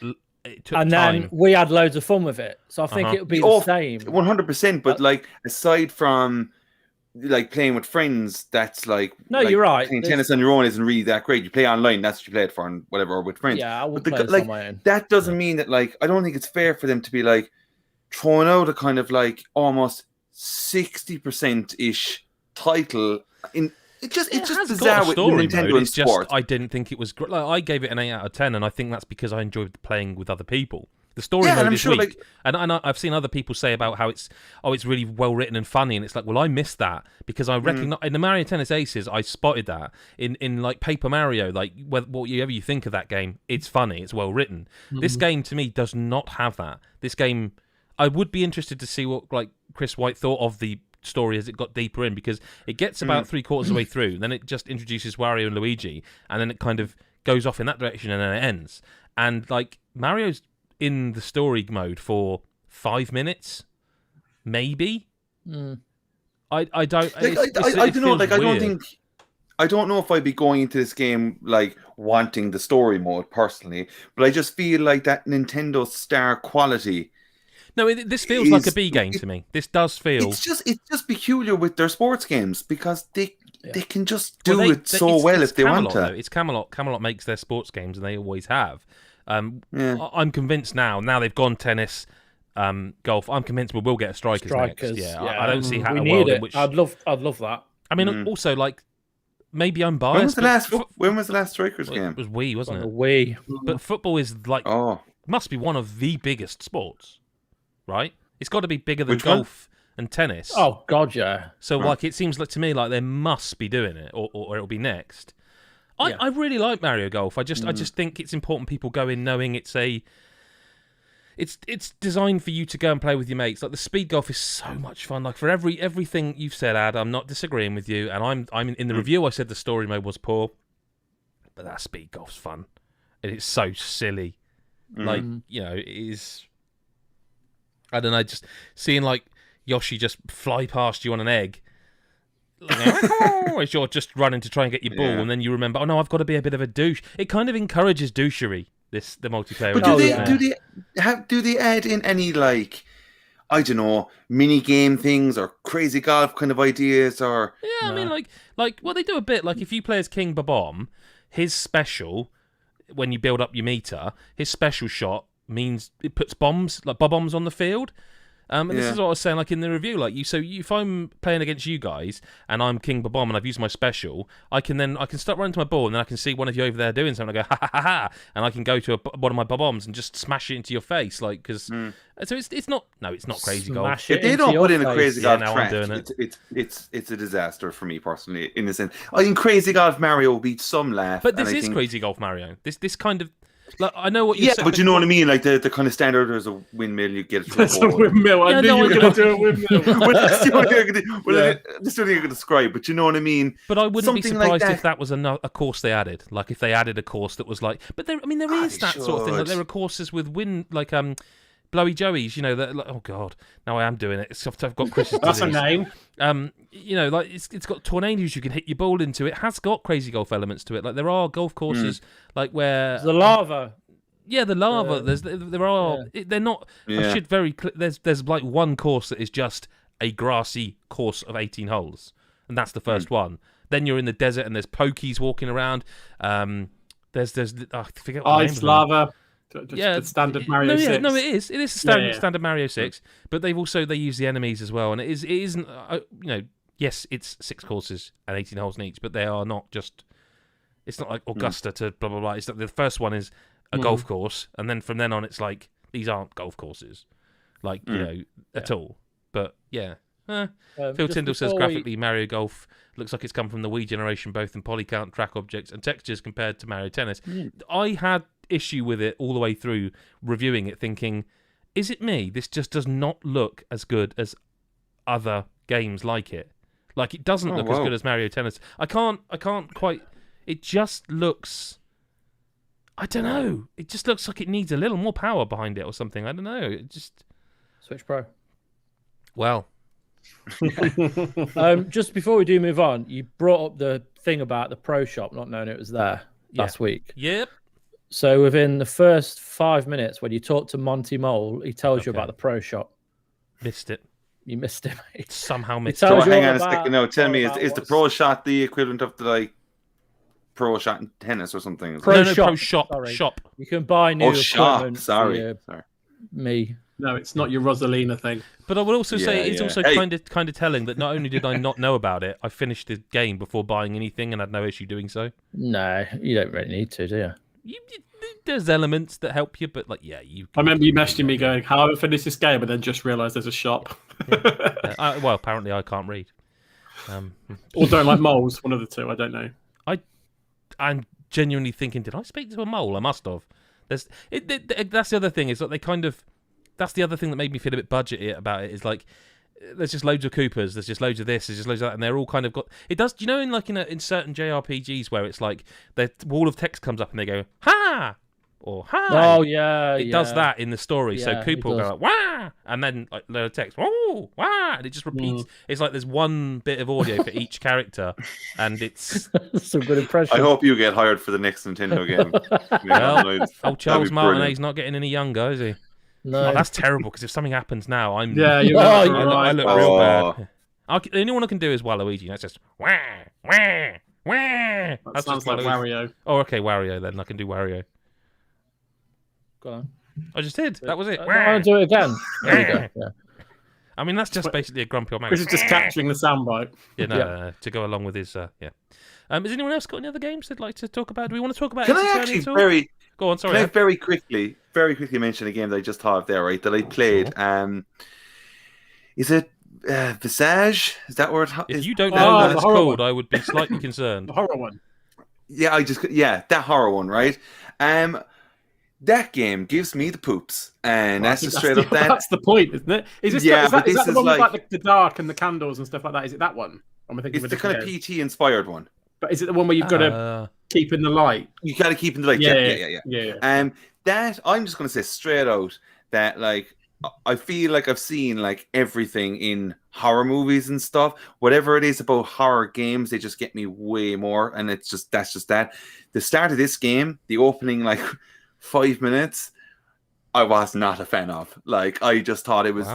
It took and time. then we had loads of fun with it, so I think it would be the same. 100%. But like aside from like playing with friends, that's like you're right. Playing tennis on your own isn't really that great. You play online, that's what you play it for, and whatever, or with friends. Yeah, I would play it on my own. That doesn't mean that like I don't think it's fair for them to be like throwing out a kind of like almost 60% ish title in. It's just bizarre with Nintendo and sports. I didn't think it was great. Like, I gave it an 8 out of 10, and I think that's because I enjoyed playing with other people. The story mode is weak, and I've seen other people say about how it's really well written and funny, and it's like, well, I missed that because I recognize in the Mario Tennis Aces, I spotted that in like Paper Mario, like whatever you think of that game, it's funny, it's well written. This game to me does not have that. This game, I would be interested to see what like Chris White thought of the story as it got deeper in, because it gets about 3/4 of the way through, then it just introduces Wario and Luigi, and then it kind of goes off in that direction, and then it ends. And like Mario's in the story mode for 5 minutes, maybe. I don't. I don't know. Like I don't know if I'd be going into this game like wanting the story mode personally, but I just feel like that Nintendo star quality. No, this feels like a B game to me. This does feel. It's just peculiar with their sports games because they can just do it so well if they want to. Though. It's Camelot. Camelot makes their sports games, and they always have. I'm convinced now they've gone tennis, golf. I'm convinced we will get a strikers next. Yeah. I don't see how we a need world it. in which I'd love that. I mean, also like maybe I'm biased. When was the last strikers game? It was Wii, wasn't it? Wii. But football is like must be one of the biggest sports, right? It's got to be bigger than golf and tennis. Oh God, yeah. So like it seems like to me like they must be doing it, or it'll be next. I really like Mario Golf. I just think it's important people go in knowing it's designed for you to go and play with your mates. Like the speed golf is so much fun. Like for everything you've said, Ad, I'm not disagreeing with you. And I'm in the review I said the story mode was poor, but that speed golf's fun. And it's so silly. Like, you know, it is. I don't know, just seeing like Yoshi just fly past you on an egg. As you're just running to try and get your ball, and then you remember, oh no, I've got to be a bit of a douche. It kind of encourages douchery. The multiplayer. But do they add in any like I don't know mini game things or crazy golf kind of ideas or? Yeah, I mean like well they do a bit. Like if you play as King Bob-omb, his special when you build up your meter, his special shot means it puts bombs like bob-ombs on the field. And this is what I was saying, like in the review, like if I'm playing against you guys and I'm King Bob-omb and I've used my special, I can start running to my ball and then I can see one of you over there doing something. I go ha ha ha ha, and I can go to one of my Bob-ombs and just smash it into your face, like because. So it's not crazy golf. If they don't put in a crazy golf track, I'm doing it's a disaster for me personally. In the sense, I think Crazy Golf Mario will beat some laugh. But this is Crazy Golf Mario. This kind of. Like, I know what you're saying. Yeah, but you know what I mean? Like the kind of standard, there's a windmill, you get it through a windmill. I knew you were going to do a windmill. Well, that's the only thing I can describe, but you know what I mean? But I wouldn't be surprised if that was a course they added. Like if they added a course that was like... But there is that sort of thing. Like there are courses with wind, like blowy joeys, you know, that like, oh god, now I am doing it. I've got Chris's That's disease. a name. You know, like it's got tornadoes you can hit your ball into. It has got crazy golf elements to it. Like there are golf courses like where the lava. Yeah, the lava. There are. They're not. I should there's like one course that is just a grassy course of 18 holes, and that's the first one. Then you're in the desert and there's pokies walking around. There's I forget what the name ice lava. The standard Mario 6. No, it is. It is standard Mario 6. But they use the enemies as well, and it isn't. Yes, it's 6 courses and 18 holes in each, but they are not just. It's not like Augusta to blah blah blah. It's the first one is a golf course, and then from then on, it's like these aren't golf courses, like you know, at all. But yeah, Phil Tyndall says graphically Mario Golf looks like it's come from the Wii generation, both in polycount, track objects, and textures compared to Mario Tennis. I had issue with it all the way through, reviewing it, thinking, is it me? This just does not look as good as other games like it. Like, it doesn't look as good as Mario Tennis. I can't quite... It just looks... I don't know. It just looks like it needs a little more power behind it or something. I don't know. It just... Switch Pro. Well... Just before we do move on, you brought up the thing about the Pro Shop, not knowing it was there last week. Yep. So within the first 5 minutes, when you talk to Monty Mole, he tells you about the Pro Shop. Missed it. You missed it, mate. Somehow missed it. So hang on a second. No, tell me, is the Pro Shot the equivalent of the like Pro Shot in tennis or something? Pro Shop. Shop. You can buy new equipment. Sorry. Me. No, it's not your Rosalina thing. But I would also say it's also kind of telling that not only did I not know about it, I finished the game before buying anything and had no issue doing so. No, you don't really need to, do you? There's elements that help you, but I remember you messaging me going, "How do I finish this game?" and then just realised there's a shop. Well, apparently I can't read. Or don't like moles. One of the two. I don't know. I'm genuinely thinking, did I speak to a mole? I must have. That's the other thing. Is that they kind of. That's the other thing that made me feel a bit budgety about it. Is like, there's just loads of Koopas, there's just loads of this, there's just loads of that, and they're all kind of got. It does. Do you know in certain JRPGs where it's like the wall of text comes up and they go ha or hi. Oh yeah, it does that in the story. So Koopa will go like wah, and then like the text whoa wah, and it just repeats. It's like there's one bit of audio for each character, and it's some good impression. I hope you get hired for the next Nintendo game. Well, Charles Martinet's not getting any younger, is he? No, that's terrible. Because if something happens now, I look real bad. The only one I can do is Waluigi. That's just wah wah wah. That sounds like Wario. Oh, okay, Wario. Then I can do Wario. Go on. I just did. That was it. I'll do it again. There we go. Yeah. I mean, that's just basically a grumpy old man. This is just capturing the soundbite. Yeah, no, to go along with his. Has anyone else got any other games they'd like to talk about? Do we want to talk about? Can I actually Go on, sorry. Can I very quickly mention a game that I just thought of there, right? That I played. Sure. Is it Visage? Is that where if you don't know what it's called, I would be slightly concerned. The horror one. Yeah, that horror one, right? That game gives me the poops, and that's just straight up that. That's the point, isn't it? Is this is that the one with like the dark and the candles and stuff like that? Is it that one? It's the kind of PT inspired one. But is it the one where you've got to keep in the light? You got to keep in the light. Yeah. That I'm just going to say straight out that like I feel like I've seen like everything in horror movies and stuff. Whatever it is about horror games, they just get me way more, and that's just that. The start of this game, the opening like 5 minutes, I was not a fan of. Like I just thought it was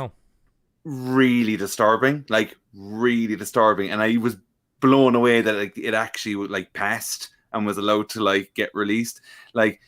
really disturbing, and I was blown away that it actually like passed and was allowed to like get released. Like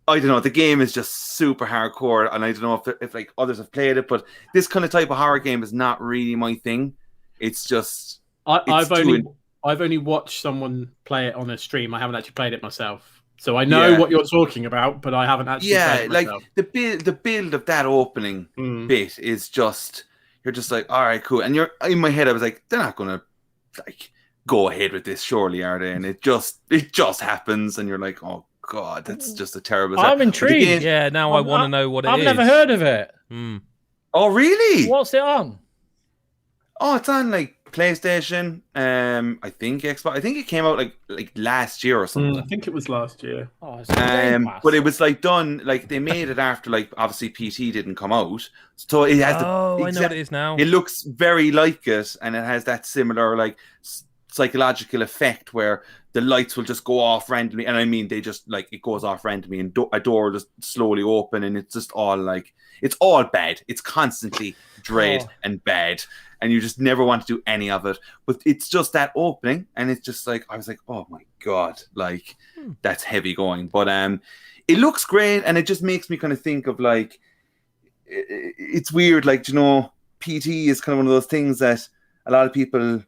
I don't know, the game is just super hardcore, and I don't know if like others have played it, but this kind of type of horror game is not really my thing. It's just I've only watched someone play it on a stream. I haven't actually played it myself, so I know what you're talking about, but I haven't actually. played it myself. Like the build of that opening bit is just you're just like, all right, cool, and you're in my head. I was like, they're not gonna like go ahead with this, surely, are they? And it just happens, and you're like, oh god, that's just a terrible. I'm intrigued. Yeah, now I want to know what it is. I've never heard of it. Oh really? What's it on? Oh, it's on like PlayStation. I think Xbox. I think it came out like last year or something. I think it was last year. Oh, but it was like done like they made it after like obviously PT didn't come out, so it has. I know what it is now. It looks very like it, and it has that similar like psychological effect where the lights will just go off randomly, and I mean they just like it goes off randomly, and a door will just slowly open, and it's just all like it's all bad. It's constantly dread and bad, and you just never want to do any of it. But it's just that opening, and it's just like I was like, oh my god, like that's heavy going. But it looks great, and it just makes me kind of think of like it's weird, like you know, PT is kind of one of those things that a lot of people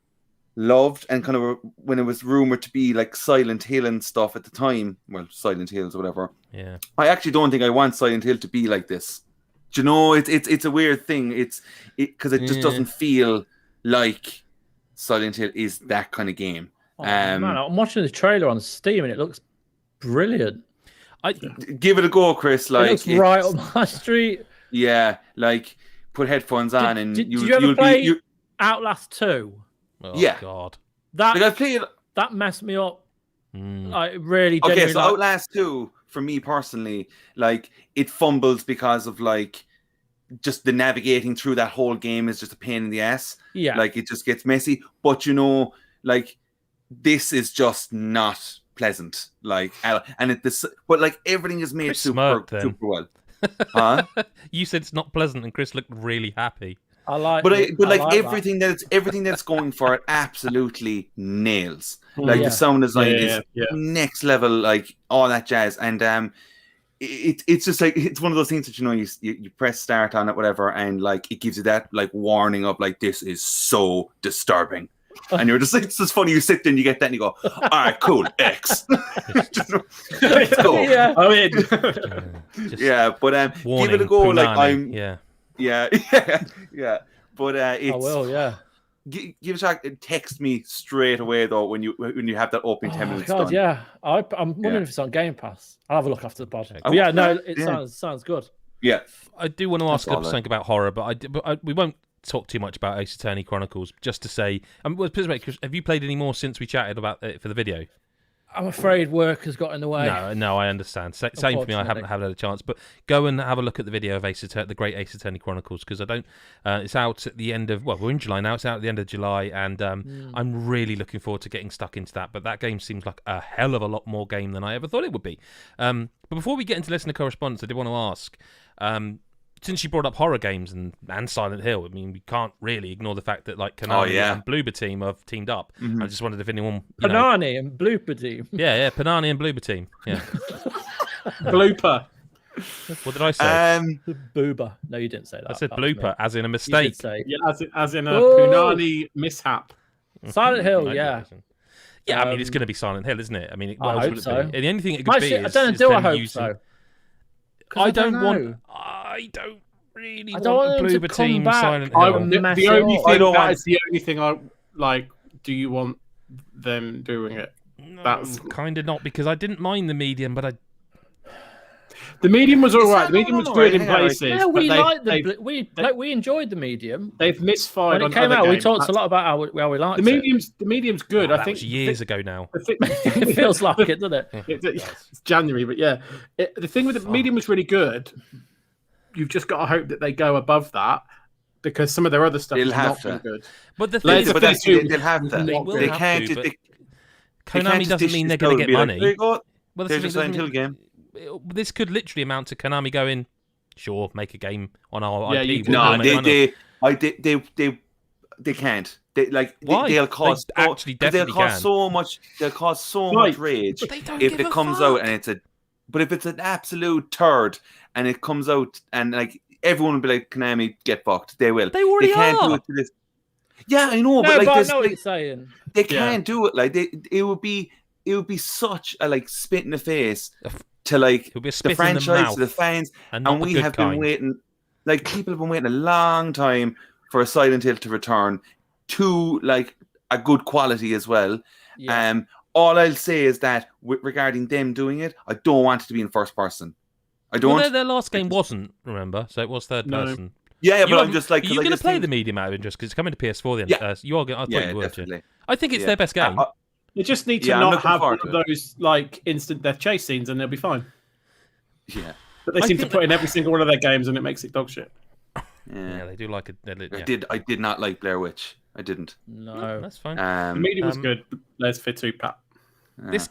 loved, and kind of when it was rumored to be like Silent Hill and stuff at the time, well, Silent Hills or whatever. Yeah, I actually don't think I want Silent Hill to be like this. Do you know, it's a weird thing. It's because it just doesn't feel like Silent Hill is that kind of game. Man, I'm watching the trailer on Steam and it looks brilliant. Give it a go, Chris. Like, it looks right up my street. Yeah, like put headphones on and did you ever play Outlast 2? Oh, yeah. God. That messed me up. Like, really. Okay, so Outlast 2, for me personally, like it fumbles because of like just the navigating through that whole game is just a pain in the ass. Yeah. Like it just gets messy. But like this is just not pleasant. Like, and but like everything is made super well. Huh? You said it's not pleasant, and Chris looked really happy. But everything that's going for it absolutely nails. Like the sound design is next level, like all that jazz, and it's just like it's one of those things that you press start on it, whatever, and like it gives you that like warning of like this is so disturbing. And you're just like, it's just funny. You sit there and you get that and you go, all right, cool, X. Let's go. Yeah. I'm in. But warning, give it a go. Punani. Like yeah. But it's. I will, yeah. Give it a shot. Text me straight away though when you have that opening 10 minutes. God, done. yeah. I'm wondering if it's on Game Pass. I'll have a look after the podcast. Yeah, no, it sounds good. Yeah. I do want to ask something about horror, but we won't talk too much about Ace Attorney Chronicles. Just to say, have you played any more since we chatted about it for the video? I'm afraid work has got in the way. No, I understand. Same for me. I haven't had a chance, but go and have a look at the video of the Great Ace Attorney Chronicles, because I don't. It's out at the end of we're in July now. It's out at the end of July, and I'm really looking forward to getting stuck into that. But that game seems like a hell of a lot more game than I ever thought it would be. But before we get into listener correspondence, I did want to ask. Since you brought up horror games and Silent Hill, I mean, we can't really ignore the fact that like Konami and Bloober Team have teamed up. Mm-hmm. I just wondered if anyone... Panani and Bloober Team. Yeah, Panani and Bloober Team. Yeah. Blooper. What did I say? Boober. No, you didn't say that. I said blooper, as in a mistake. As in a Punani mishap. Silent Hill, yeah. Yeah, I mean, it's going to be Silent Hill, isn't it? I mean, I hope so. And the only thing it could be is... I hope so. I don't really want Bloober Team Silent Hill. The only thing I like. Do you want them doing it? No, that's kind of not, because I didn't mind the medium, but the medium was all right. The medium was good in places. Yeah, we enjoyed the medium. They've misfired when it came out. We talked a lot about how we liked it. The medium's good. I think was years ago now. It feels like it, doesn't it? It's January, but yeah. The thing with the medium was really good. You've just got to hope that they go above that, because some of their other stuff is not been good. But the thing is, they'll have to. They can't. Konami doesn't mean they're going to get money. There you go. There's a Silent Hill game. This could literally amount to Konami going, sure, make a game on our IP. No, they can't. Why? They'll cause so much. They'll cause so much rage if it comes out and it's But if it's an absolute turd and it comes out and like everyone will be like, Konami, get fucked. They will. They already can't do it to this. Yeah, I know, but like I know what you're saying. They can't do it. Like it would be such a like spit in the face to like the franchise, to the fans, and we have been waiting. Like people have been waiting a long time for a Silent Hill to return to like a good quality as well. Yeah. All I'll say is that regarding them doing it, I don't want it to be in first person. I don't. Well, their last game wasn't, remember, so it was third person. Yeah, but I'm just like, are you going to play the medium out of interest because it's coming to PS4 then? Yeah, you are. I thought you were. Definitely. I think it's their best game. They just need to not have one of those like instant death chase scenes, and they'll be fine. Yeah, but they seem to put in every single one of their games, and it makes it dog shit. Yeah, they do like it. I did not like Blair Witch. I didn't. No, that's fine. The medium was good. Let's fit to Pat. This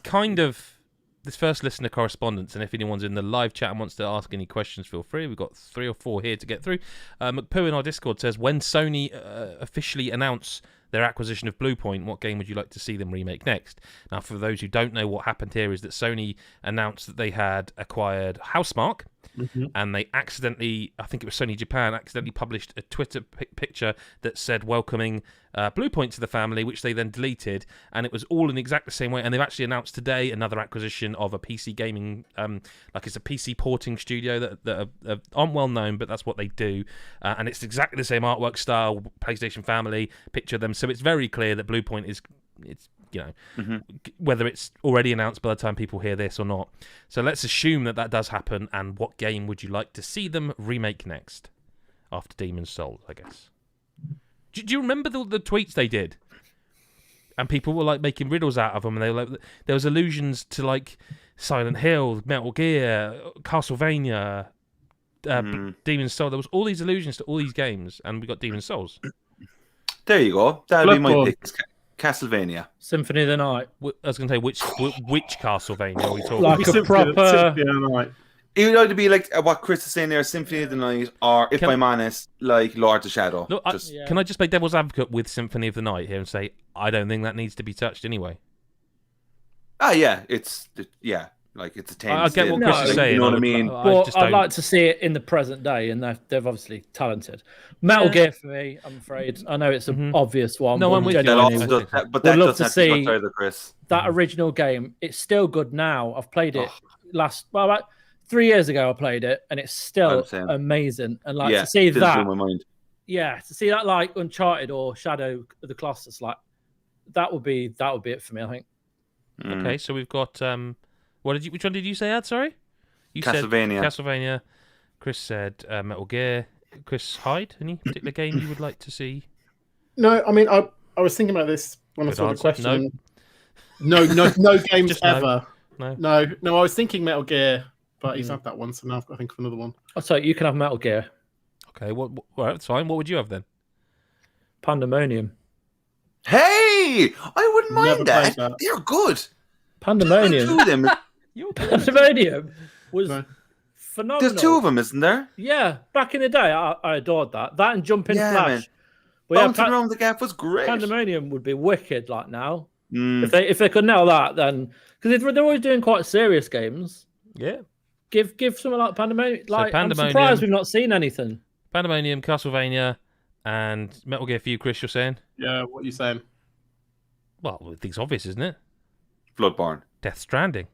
first listener correspondence, and if anyone's in the live chat and wants to ask any questions, feel free. We've got 3 or 4 here to get through. McPoo in our Discord says, when Sony officially announce their acquisition of Bluepoint, what game would you like to see them remake next? Now, for those who don't know, what happened here is that Sony announced that they had acquired Housemarque, and they accidentally, I think it was Sony Japan, accidentally published a Twitter picture that said welcoming Bluepoint to the family, which they then deleted, and it was all in exactly the same way. And they've actually announced today another acquisition of a PC gaming, like it's a PC porting studio that aren't well known, but that's what they do, and it's exactly the same artwork style, PlayStation family, picture them. So it's very clear that Bluepoint is, it's, you know, whether it's already announced by the time people hear this or not. So let's assume that does happen. And what game would you like to see them remake next after Demon's Souls, I guess? Do you remember the tweets they did? And people were like making riddles out of them, and they were like, there was allusions to like Silent Hill, Metal Gear, Castlevania, Demon's Souls. There was all these allusions to all these games, and we got Demon's Souls. There you go. That'll be my pick. Castlevania. Symphony of the Night. I was going to say, which Castlevania are we talking like about? a proper... It would either be like what Chris is saying there, Symphony of the Night, or if I'm honest, like Lord of the Shadow. Look, can I just play devil's advocate with Symphony of the Night here and say, I don't think that needs to be touched anyway? Yeah, it's like it's a 10. I get what Chris is saying. You know what I mean? I'd like to see it in the present day, and they're obviously talented. Metal Gear for me, I'm afraid. I know it's an obvious one. No, I'm with you. But that love to doesn't see either, Chris. That original game. It's still good now. I've played it about 3 years ago. I played it, and it's still amazing. And like to see that, my mind. to see that like Uncharted or Shadow of the Colossus, like that would be it for me. I think. Okay, so we've got which one did you say, Ad? Sorry, you Castlevania. said Castlevania. Chris said Metal Gear. Chris Hyde, any particular game you would like to see? No, I mean I was thinking about this when I saw the question. No games ever. No. I was thinking Metal Gear, but he's had that one, so now I've got to think of another one. Oh, so you can have Metal Gear. Okay, well, that's fine. What would you have then? Pandemonium. Hey, I wouldn't mind that. They're good. Pandemonium. Pandemonium was phenomenal. There's two of them, isn't there? Yeah, back in the day, I adored that. That and Jumping Flash. But bouncing around the gap was great. Pandemonium would be wicked, like now. If they could nail that, then because they're always doing quite serious games. Yeah, give something like Pandemonium. Like Pandemonium, I'm surprised we've not seen anything. Pandemonium, Castlevania, and Metal Gear for you, Chris. You're saying? Yeah, what are you saying? Well, I think it's obvious, isn't it? Bloodborne. Death Stranding,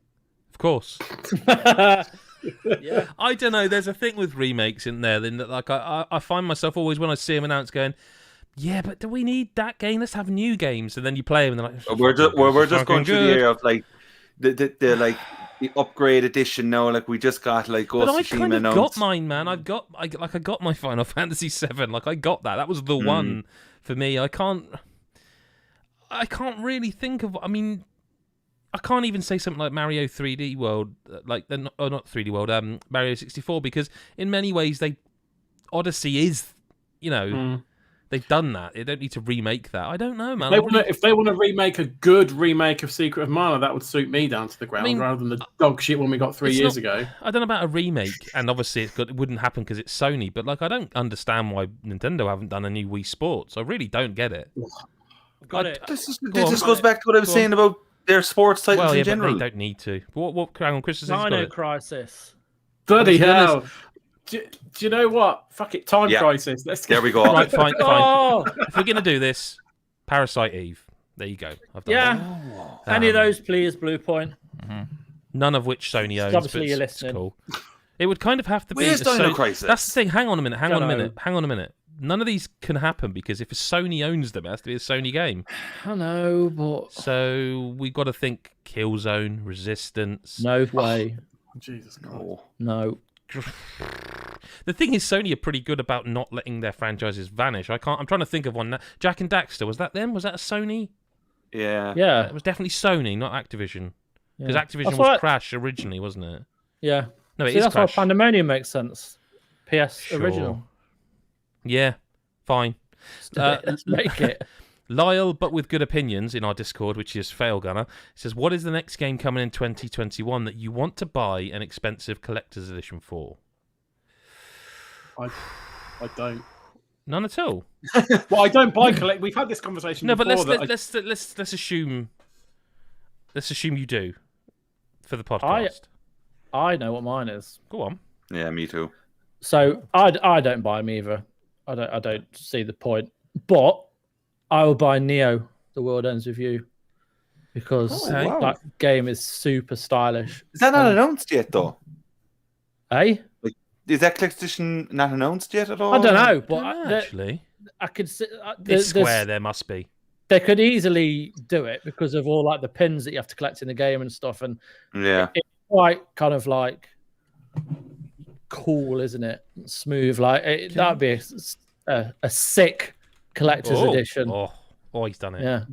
of course. Yeah. I don't know. There's a thing with remakes in there. Then, like, I find myself always when I see them announced going, "Yeah, but do we need that game? Let's have new games." And then you play them, and they're like, "We're just going through the area of like the like the upgrade edition now. Like we just got like Ghost of Tsushima. But I kind of got mine, man. I got my Final Fantasy VII. Like I got that. That was the one for me. I can't really think of. I mean, I can't even say something like Mario 3D World, not 3D World, Mario 64, because in many ways Odyssey is, they've done that. They don't need to remake that. I don't know, man. If they want to remake a good remake of Secret of Mana, that would suit me down to the ground, rather than the dog shit one we got 3 years ago. I don't know about a remake, and obviously it wouldn't happen because it's Sony, but like I don't understand why Nintendo haven't done a new Wii Sports. I really don't get it. Got it. This goes back to what I was saying about their sports titles in general. But they don't need to. What hang on, Chris? Dino Crisis. Bloody hell. Do you know what? Fuck it, Time Crisis. There we go. Right, fine. If we're going to do this, Parasite Eve. There you go. I've done that. Any of those, please, Bluepoint. None of which Sony owns. Obviously, you're listening. Cool. It would kind of have to be. Where's Dino Crisis? That's the thing. Hang on a minute. None of these can happen because if a Sony owns them, it has to be a Sony game. I know, but... So we've got to think Killzone, Resistance... No way. Jesus God. No. The thing is, Sony are pretty good about not letting their franchises vanish. I'm trying to think of one now. Jak and Daxter, was that them? Was that a Sony? Yeah. Yeah. It was definitely Sony, not Activision. Because Activision was Crash originally, wasn't it? Yeah. No, it is that's Crash. Why Pandemonium makes sense. PS original. Yeah, fine. Let's make it. Lyle, but with good opinions in our Discord, which is Fail Gunner, says, what is the next game coming in 2021 that you want to buy an expensive collector's edition for? I don't. None at all. Well, I don't buy collect. We've had this conversation. No, before, but let's assume you do for the podcast. I know what mine is. Go on. Yeah, me too. So I don't buy them either. I don't see the point. But I will buy Neo: The World Ends With You because that game is super stylish. Is that not announced yet, though? Eh? Like, is that collector's edition not announced yet at all? I don't know, but actually, I could see it's Square. There must be. They could easily do it because of all like the pins that you have to collect in the game and stuff, and it's quite kind of like cool, isn't it? Smooth, like that'd be a sick collector's edition. Oh, he's done it. Yeah.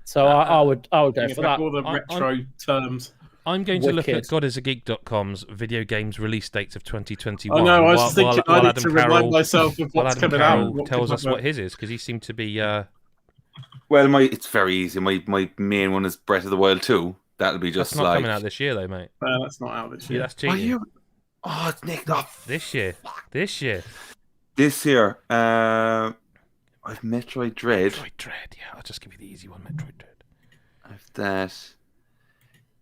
So I would go for that. All the retro terms. I'm going to look at godisageek.com's video games release dates of 2021. Oh no, I was thinking I need to remind myself of what's coming out. What tells us what his is because he seemed to be. Well, it's very easy. My main one is Breath of the Wild 2. That'll be just that's not coming out this year, though, mate. That's not out this year. Yeah, that's cheating. Oh, it's nicked off. This year. This year. I've Metroid Dread. Yeah. I'll just give you the easy one, Metroid Dread. I've that.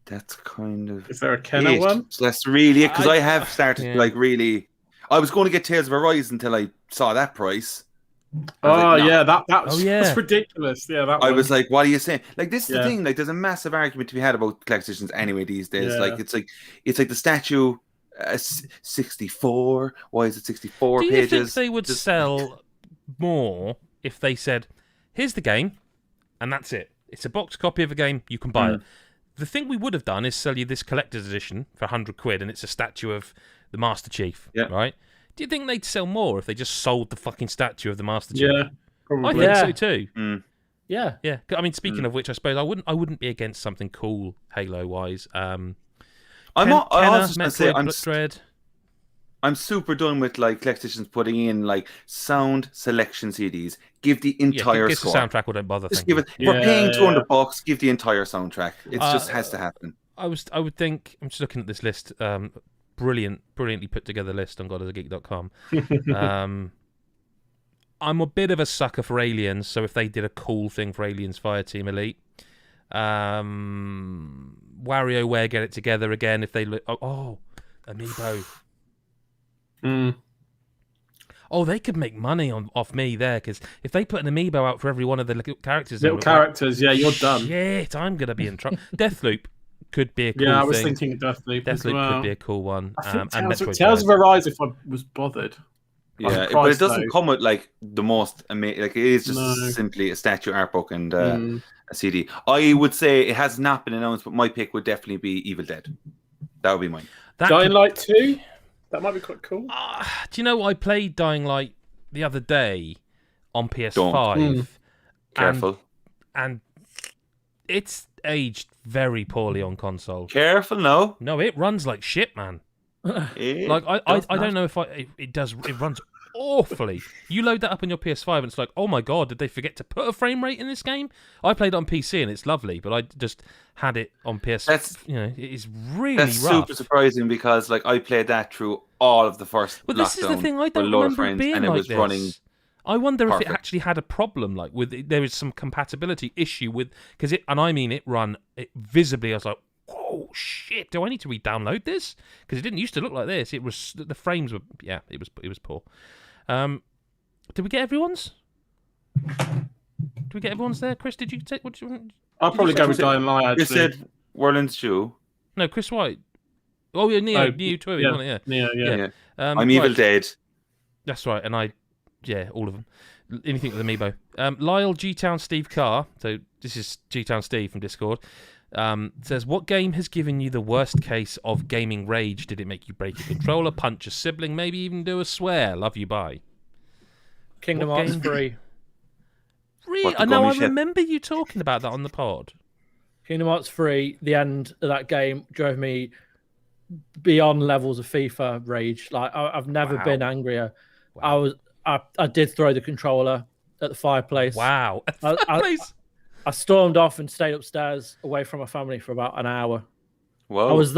That's kind of. Is there a Kenner one? So that's really it because I have started really. I was going to get Tales of Arise until I saw that price. That's ridiculous. Yeah, that. I was like, "What are you saying?" Like this is the thing. Like, there's a massive argument to be had about collector's editions anyway these days. Like, it's like the statue, 64. Why is it 64 pages? Do you think they would sell more if they said, "Here's the game, and that's it. It's a boxed copy of a game. You can buy it." The thing we would have done is sell you this collector's edition for £100, and it's a statue of the Master Chief, right? Do you think they'd sell more if they just sold the fucking statue of the Master Chief? Yeah, probably. I think so too. Yeah. I mean, speaking of which, I suppose I wouldn't be against something cool Halo wise. I'm super done with like collector's editions putting in like sound selection CDs. Give the entire give score. The soundtrack. Or don't bother. Just give it. We're paying $200. Give the entire soundtrack. It just has to happen. I would think. I'm just looking at this list. Brilliantly put together list on godisageek.com. I'm a bit of a sucker for Aliens, so if they did a cool thing for Aliens Fireteam Elite, WarioWare get it together again if they look. Amiibo. Oh, they could make money off me there because if they put an Amiibo out for every one of the little characters, you're done. Shit, I'm gonna be in trouble. Deathloop could be a cool thing. Yeah, I was thinking Deathloop. Deathloop could be a cool one. I think Tales of Arise, if I was bothered. Yeah, but it doesn't come with like the most amazing. Like it is just simply a statue art book and a CD. I would say it has not been announced, but my pick would definitely be Evil Dead. That would be mine. Dying Light 2. That might be quite cool. Do you know I played Dying Light the other day on PS5? Careful. And it's aged very poorly on console. Careful, no. No, it runs like shit, man. Like I don't know if it does. It runs awfully. You load that up on your PS5 and it's like, oh my god, did they forget to put a frame rate in this game? I played it on PC and it's lovely, but I just had it on PS. It is really rough. Super surprising because like I played that through all of the first. But this is the thing, I don't remember it being like this. I wonder if it actually had a problem, like there is some compatibility issue with and I mean it visibly. I was like, oh shit! Do I need to re-download this? Because it didn't used to look like this. It was the frames were it was poor. Did we get everyone's? Did we get everyone's there? Chris, did you take what? I'll probably go with Dying Light. Actually, you said Werland's Shoe. No, Chris White. Oh yeah, Neo too. Yeah. I'm Evil Dead. That's right, and all of them. Anything with Amiibo. Lyle G-Town Steve Carr. So this is G-Town Steve from Discord. Says, what game has given you the worst case of gaming rage? Did it make you break a controller, punch a sibling, maybe even do a swear? Love you, bye. Kingdom Hearts 3. Really? I know. I remember you talking about that on the pod. Kingdom Hearts 3. The end of that game drove me beyond levels of FIFA rage. Like I've never been angrier. Wow. I did throw the controller at the fireplace. Wow. At the fireplace. I stormed off and stayed upstairs away from my family for about an hour. Whoa. I was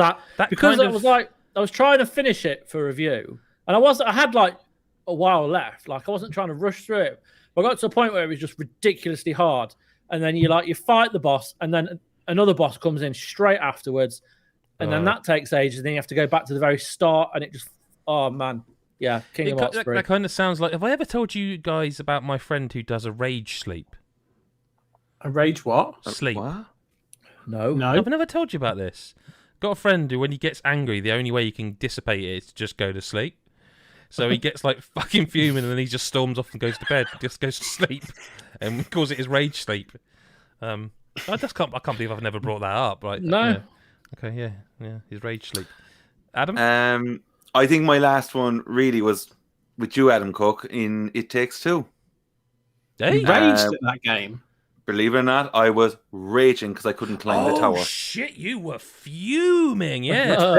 because I was trying to finish it for review, and I had like a while left. Like I wasn't trying to rush through it. But I got to a point where it was just ridiculously hard, and then you fight the boss, and then another boss comes in straight afterwards, and then that takes ages. And then you have to go back to the very start, and it just Oh man, yeah, Kingdom Hearts 3. That kind of sounds like. Have I ever told you guys about my friend who does a rage sleep? A rage what? Sleep. What? No. I've never told you about this. Got a friend who, when he gets angry, the only way you can dissipate it is to just go to sleep. So he gets like fucking fuming, and then he just storms off and goes to bed, just goes to sleep, and calls it his rage sleep. I can't believe I've never brought that up. Right? No. Yeah. Okay. Yeah. His rage sleep. Adam. I think my last one really was with you, Adam Cook, in It Takes Two. Hey. You raged at that game. Believe it or not, I was raging because I couldn't climb the tower. Oh shit! You were fuming. Yeah. Oh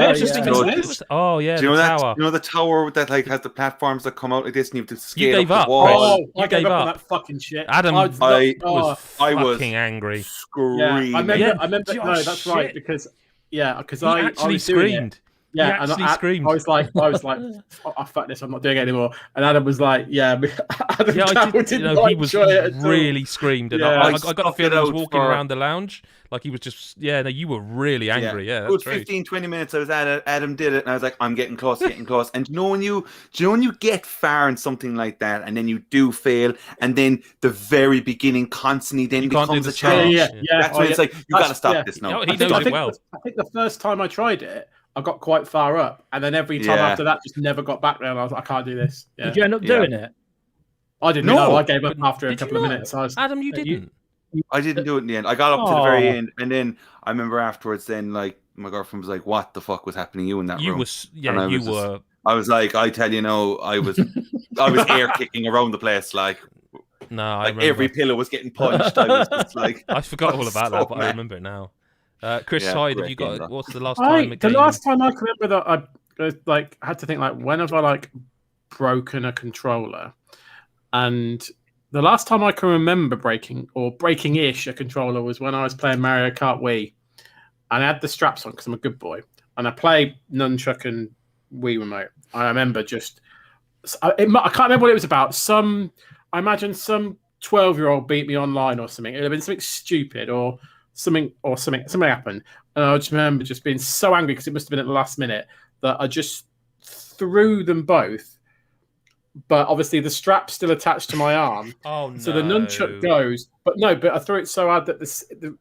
yeah. Do you know the that? tower. You know the tower that like has the platforms that come out like this, and you have to scale gave up up, the wall. Chris. Oh, I gave up on that fucking shit. Adam, I was I was fucking angry. Screaming. I remember. Oh, No, that's shit. right because He I actually was doing screamed. it. Yeah, He actually screamed. I was like, oh, fuck this, I'm not doing it anymore. And Adam was like, Adam Carroll did not he was enjoy it at all. really screamed, and Yeah. I got the feeling he was walking for- around the lounge like he was just. Yeah, no, you were really angry. Yeah, it was that's true. 15, 20 minutes. I was at it. Adam did it, and I was like, I'm getting close. And do you know when you get far in something like that, and then you do fail, and then the very beginning constantly then You can't do becomes the a challenge. Yeah. That's when it's like, you got to stop this now. No, he knows it well. I think the first time I tried it, I got quite far up, and then every time after that, just never got back there. And I was like, I can't do this. Yeah. Did you end up doing it? I didn't No. know. I gave up after a Did you couple of not? minutes. Adam, you didn't. I didn't do it in the end. I got up to the very end, and then I remember afterwards. Then like my girlfriend was like, "What the fuck was happening to you in that You room?" were. I was like, I tell you, no, I was air kicking around the place, like No, I like remember. every pillow was getting punched. I was just like, I forgot all about that, but I mad. remember it now. Chris Yeah, Hyde, have great you game, got? though. What's the last time? The last time I can remember that I like had to think like, when have I like broken a controller? And the last time I can remember breaking-ish a controller was when I was playing Mario Kart Wii, and I had the straps on because I'm a good boy, and I play nunchuck and Wii remote. I remember I can't remember what it was about. I imagine some 12-year-old beat me online or something. It would have been something stupid or something happened, and I just remember just being so angry because it must have been at the last minute that I just threw them both. But obviously the strap's still attached to my arm. Oh no! So the nunchuck goes, but I threw it so hard that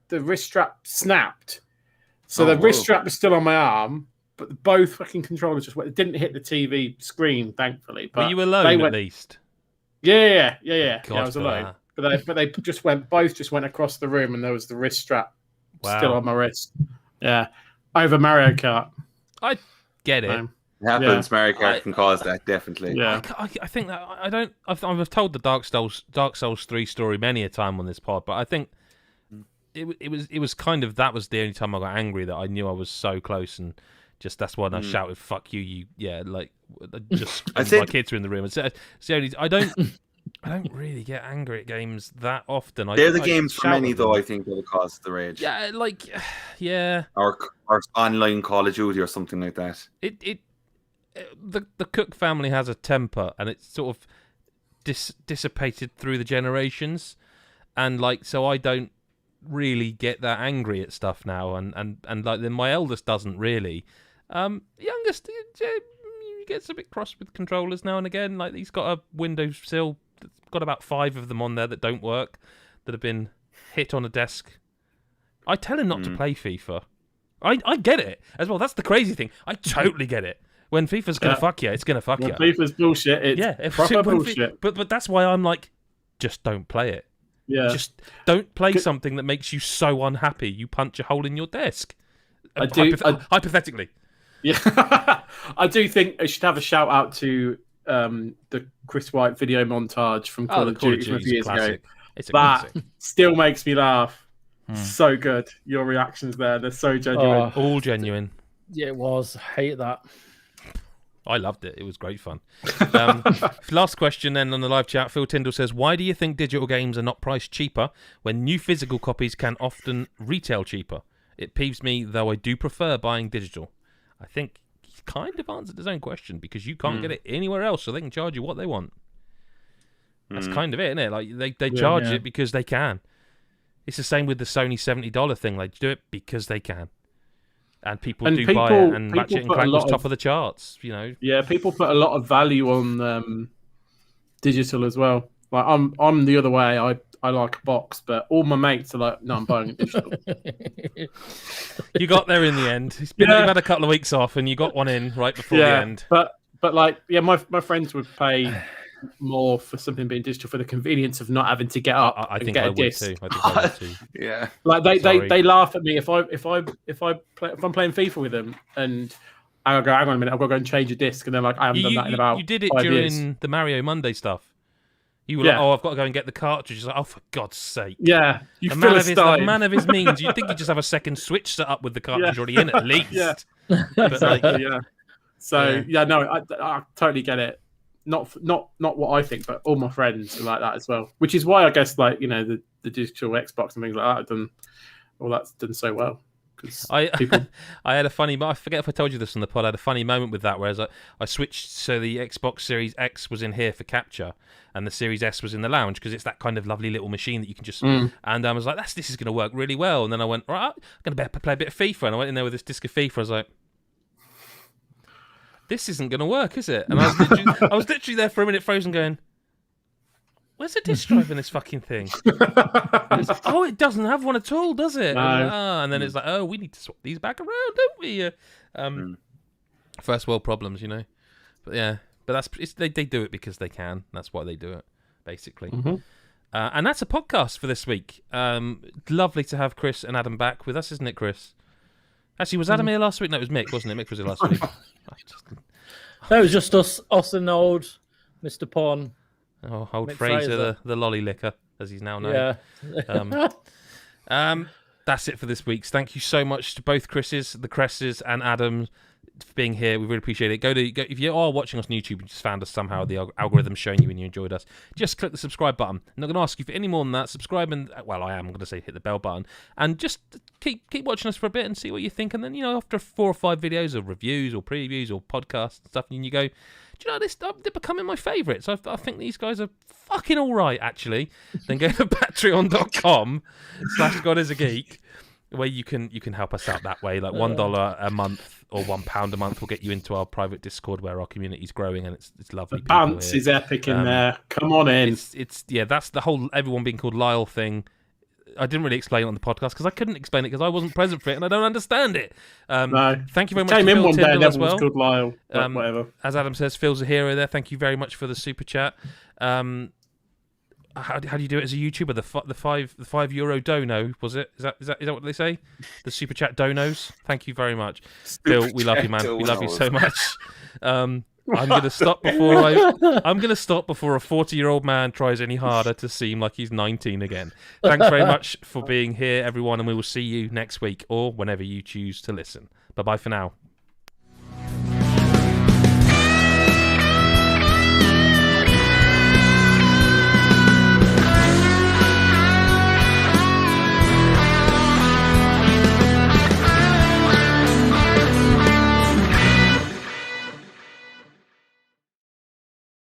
the wrist strap snapped. So the wrist strap was still on my arm, but both fucking controllers just went. It didn't hit the TV screen, thankfully. But were you alone at least? Yeah. God, I was alone. that. But they both went across the room, and there was the wrist strap still on my wrist. Yeah, over Mario Kart. I get it. it happens. Mario Kart can cause that, definitely. Yeah, I think that I don't. I've told the Dark Souls 3 story many a time on this pod, but I think it was kind of, that was the only time I got angry, that I knew I was so close, and just that's when I shouted "fuck you!" Like just my kids were in the room. It's the only I don't really get angry at games that often. They're the games for many, though, I think, that will cause the rage. Yeah, yeah. Or online Call of Duty or something like that. The Cook family has a temper, and it's sort of dissipated through the generations, and so I don't really get that angry at stuff now, and then my eldest doesn't really. Youngest gets a bit cross with controllers now and again. Like, he's got a windowsill that's got about 5 of them on there that don't work, that have been hit on a desk. I tell him not to play FIFA. I get it as well. That's the crazy thing. I totally get it. When FIFA's gonna fuck you, it's gonna fuck you. FIFA's bullshit. It's proper bullshit. But that's why I'm like, just don't play it. Yeah. Just don't play something that makes you so unhappy you punch a hole in your desk. Hypothetically. Yeah. I do think I should have a shout out to the Chris White video montage from Call of Duty from a few years ago. It's a that classic. Still makes me laugh. So good. Your reactions there, they're so genuine. All genuine. Yeah, it was. Hate that. I loved it. It was great fun. Last question then on the live chat. Phil Tyndall says, why do you think digital games are not priced cheaper when new physical copies can often retail cheaper? It peeves me, though I do prefer buying digital. I think he kind of answered his own question, because you can't get it anywhere else, so they can charge you what they want. That's kind of it, isn't it? Like, they charge it because they can. It's the same with the Sony $70 thing. They do it because they can. And people do buy it, and Ratchet and Clank was top of the charts, you know. Yeah, people put a lot of value on digital as well. Like I'm the other way. I like a box, but all my mates are like, no, I'm buying it digital. You got there in the end. You've had a couple of weeks off, and you got one in right before the end. But like, yeah, my friends would pay more for something being digital for the convenience of not having to get up. I think I would too. Yeah, like they laugh at me if I'm playing FIFA with them and I go, hang on a minute, I've got to go and change a disc, and they're like, I haven't done that in about. You did it 5 during years. the Mario Monday stuff. You were like, oh, I've got to go and get the cartridge. Like, oh, for God's sake! Yeah, a man of his means. You'd think he'd just have a second Switch set up with the cartridge already in at least. Yeah, but exactly. Yeah. So no, I totally get it. Not what I think, but all my friends are like that as well. Which is why I guess, like, you know, the digital Xbox and things like that have done all that's done so well. I had a funny, I forget if I told you this on the pod. I had a funny moment with that, whereas I switched, so the Xbox Series X was in here for capture, and the Series S was in the lounge because it's that kind of lovely little machine that you can just. And I was like, this is going to work really well. And then I went, right, I'm going to play a bit of FIFA, and I went in there with this disc of FIFA. I was like, this isn't going to work, is it? And I was literally there for a minute, frozen, going, where's the disc drive in this fucking thing? It's like, oh, it doesn't have one at all, does it? No. And then it's like, oh, we need to swap these back around, don't we? First world problems, you know. But yeah, but they do it because they can. That's why they do it, basically. And that's a podcast for this week. Lovely to have Chris and Adam back with us, isn't it, Chris? Actually, was Adam here last week? No, it was Mick, wasn't it? Mick was here last week. That was just us and old Mr. Pond. Oh, old Fraser, the lolly licker, as he's now known. Yeah. That's it for this week's. Thank you so much to both Chris's, the Cresses, and Adam for being here. We really appreciate it. Go if you are watching us on YouTube and just found us somehow, the algorithm's showing you and you enjoyed us, just click the subscribe button. I'm not going to ask you for any more than that. Subscribe and, well, I am going to say hit the bell button. And just keep watching us for a bit and see what you think. And then, you know, after 4 or 5 videos of reviews or previews or podcasts and stuff, and you go, do you know, they're becoming my favourites. I think these guys are fucking all right, actually. Then go to patreon.com/GodIsAGeek, where you can help us out that way. Like $1 a month or £1 a month will get you into our private Discord where our community is growing, and it's lovely. The bounce is epic in there. Come on in. It's that's the whole everyone being called Lyle thing. I didn't really explain it on the podcast because I couldn't explain it because I wasn't present for it and I don't understand it. No. Thank you very much. Came to in Phil one day Tyndall and as everyone well. was called Lyle. Whatever. As Adam says, Phil's a hero there. Thank you very much for the super chat. How do you do it as a YouTuber? The €5 dono, was it? Is that what they say? The super chat donos. Thank you very much, Phil. We love you, man. We love you so much. I'm gonna stop before a 40-year-old man tries any harder to seem like he's 19 again. Thanks very much for being here, everyone, and we will see you next week or whenever you choose to listen. Bye bye for now.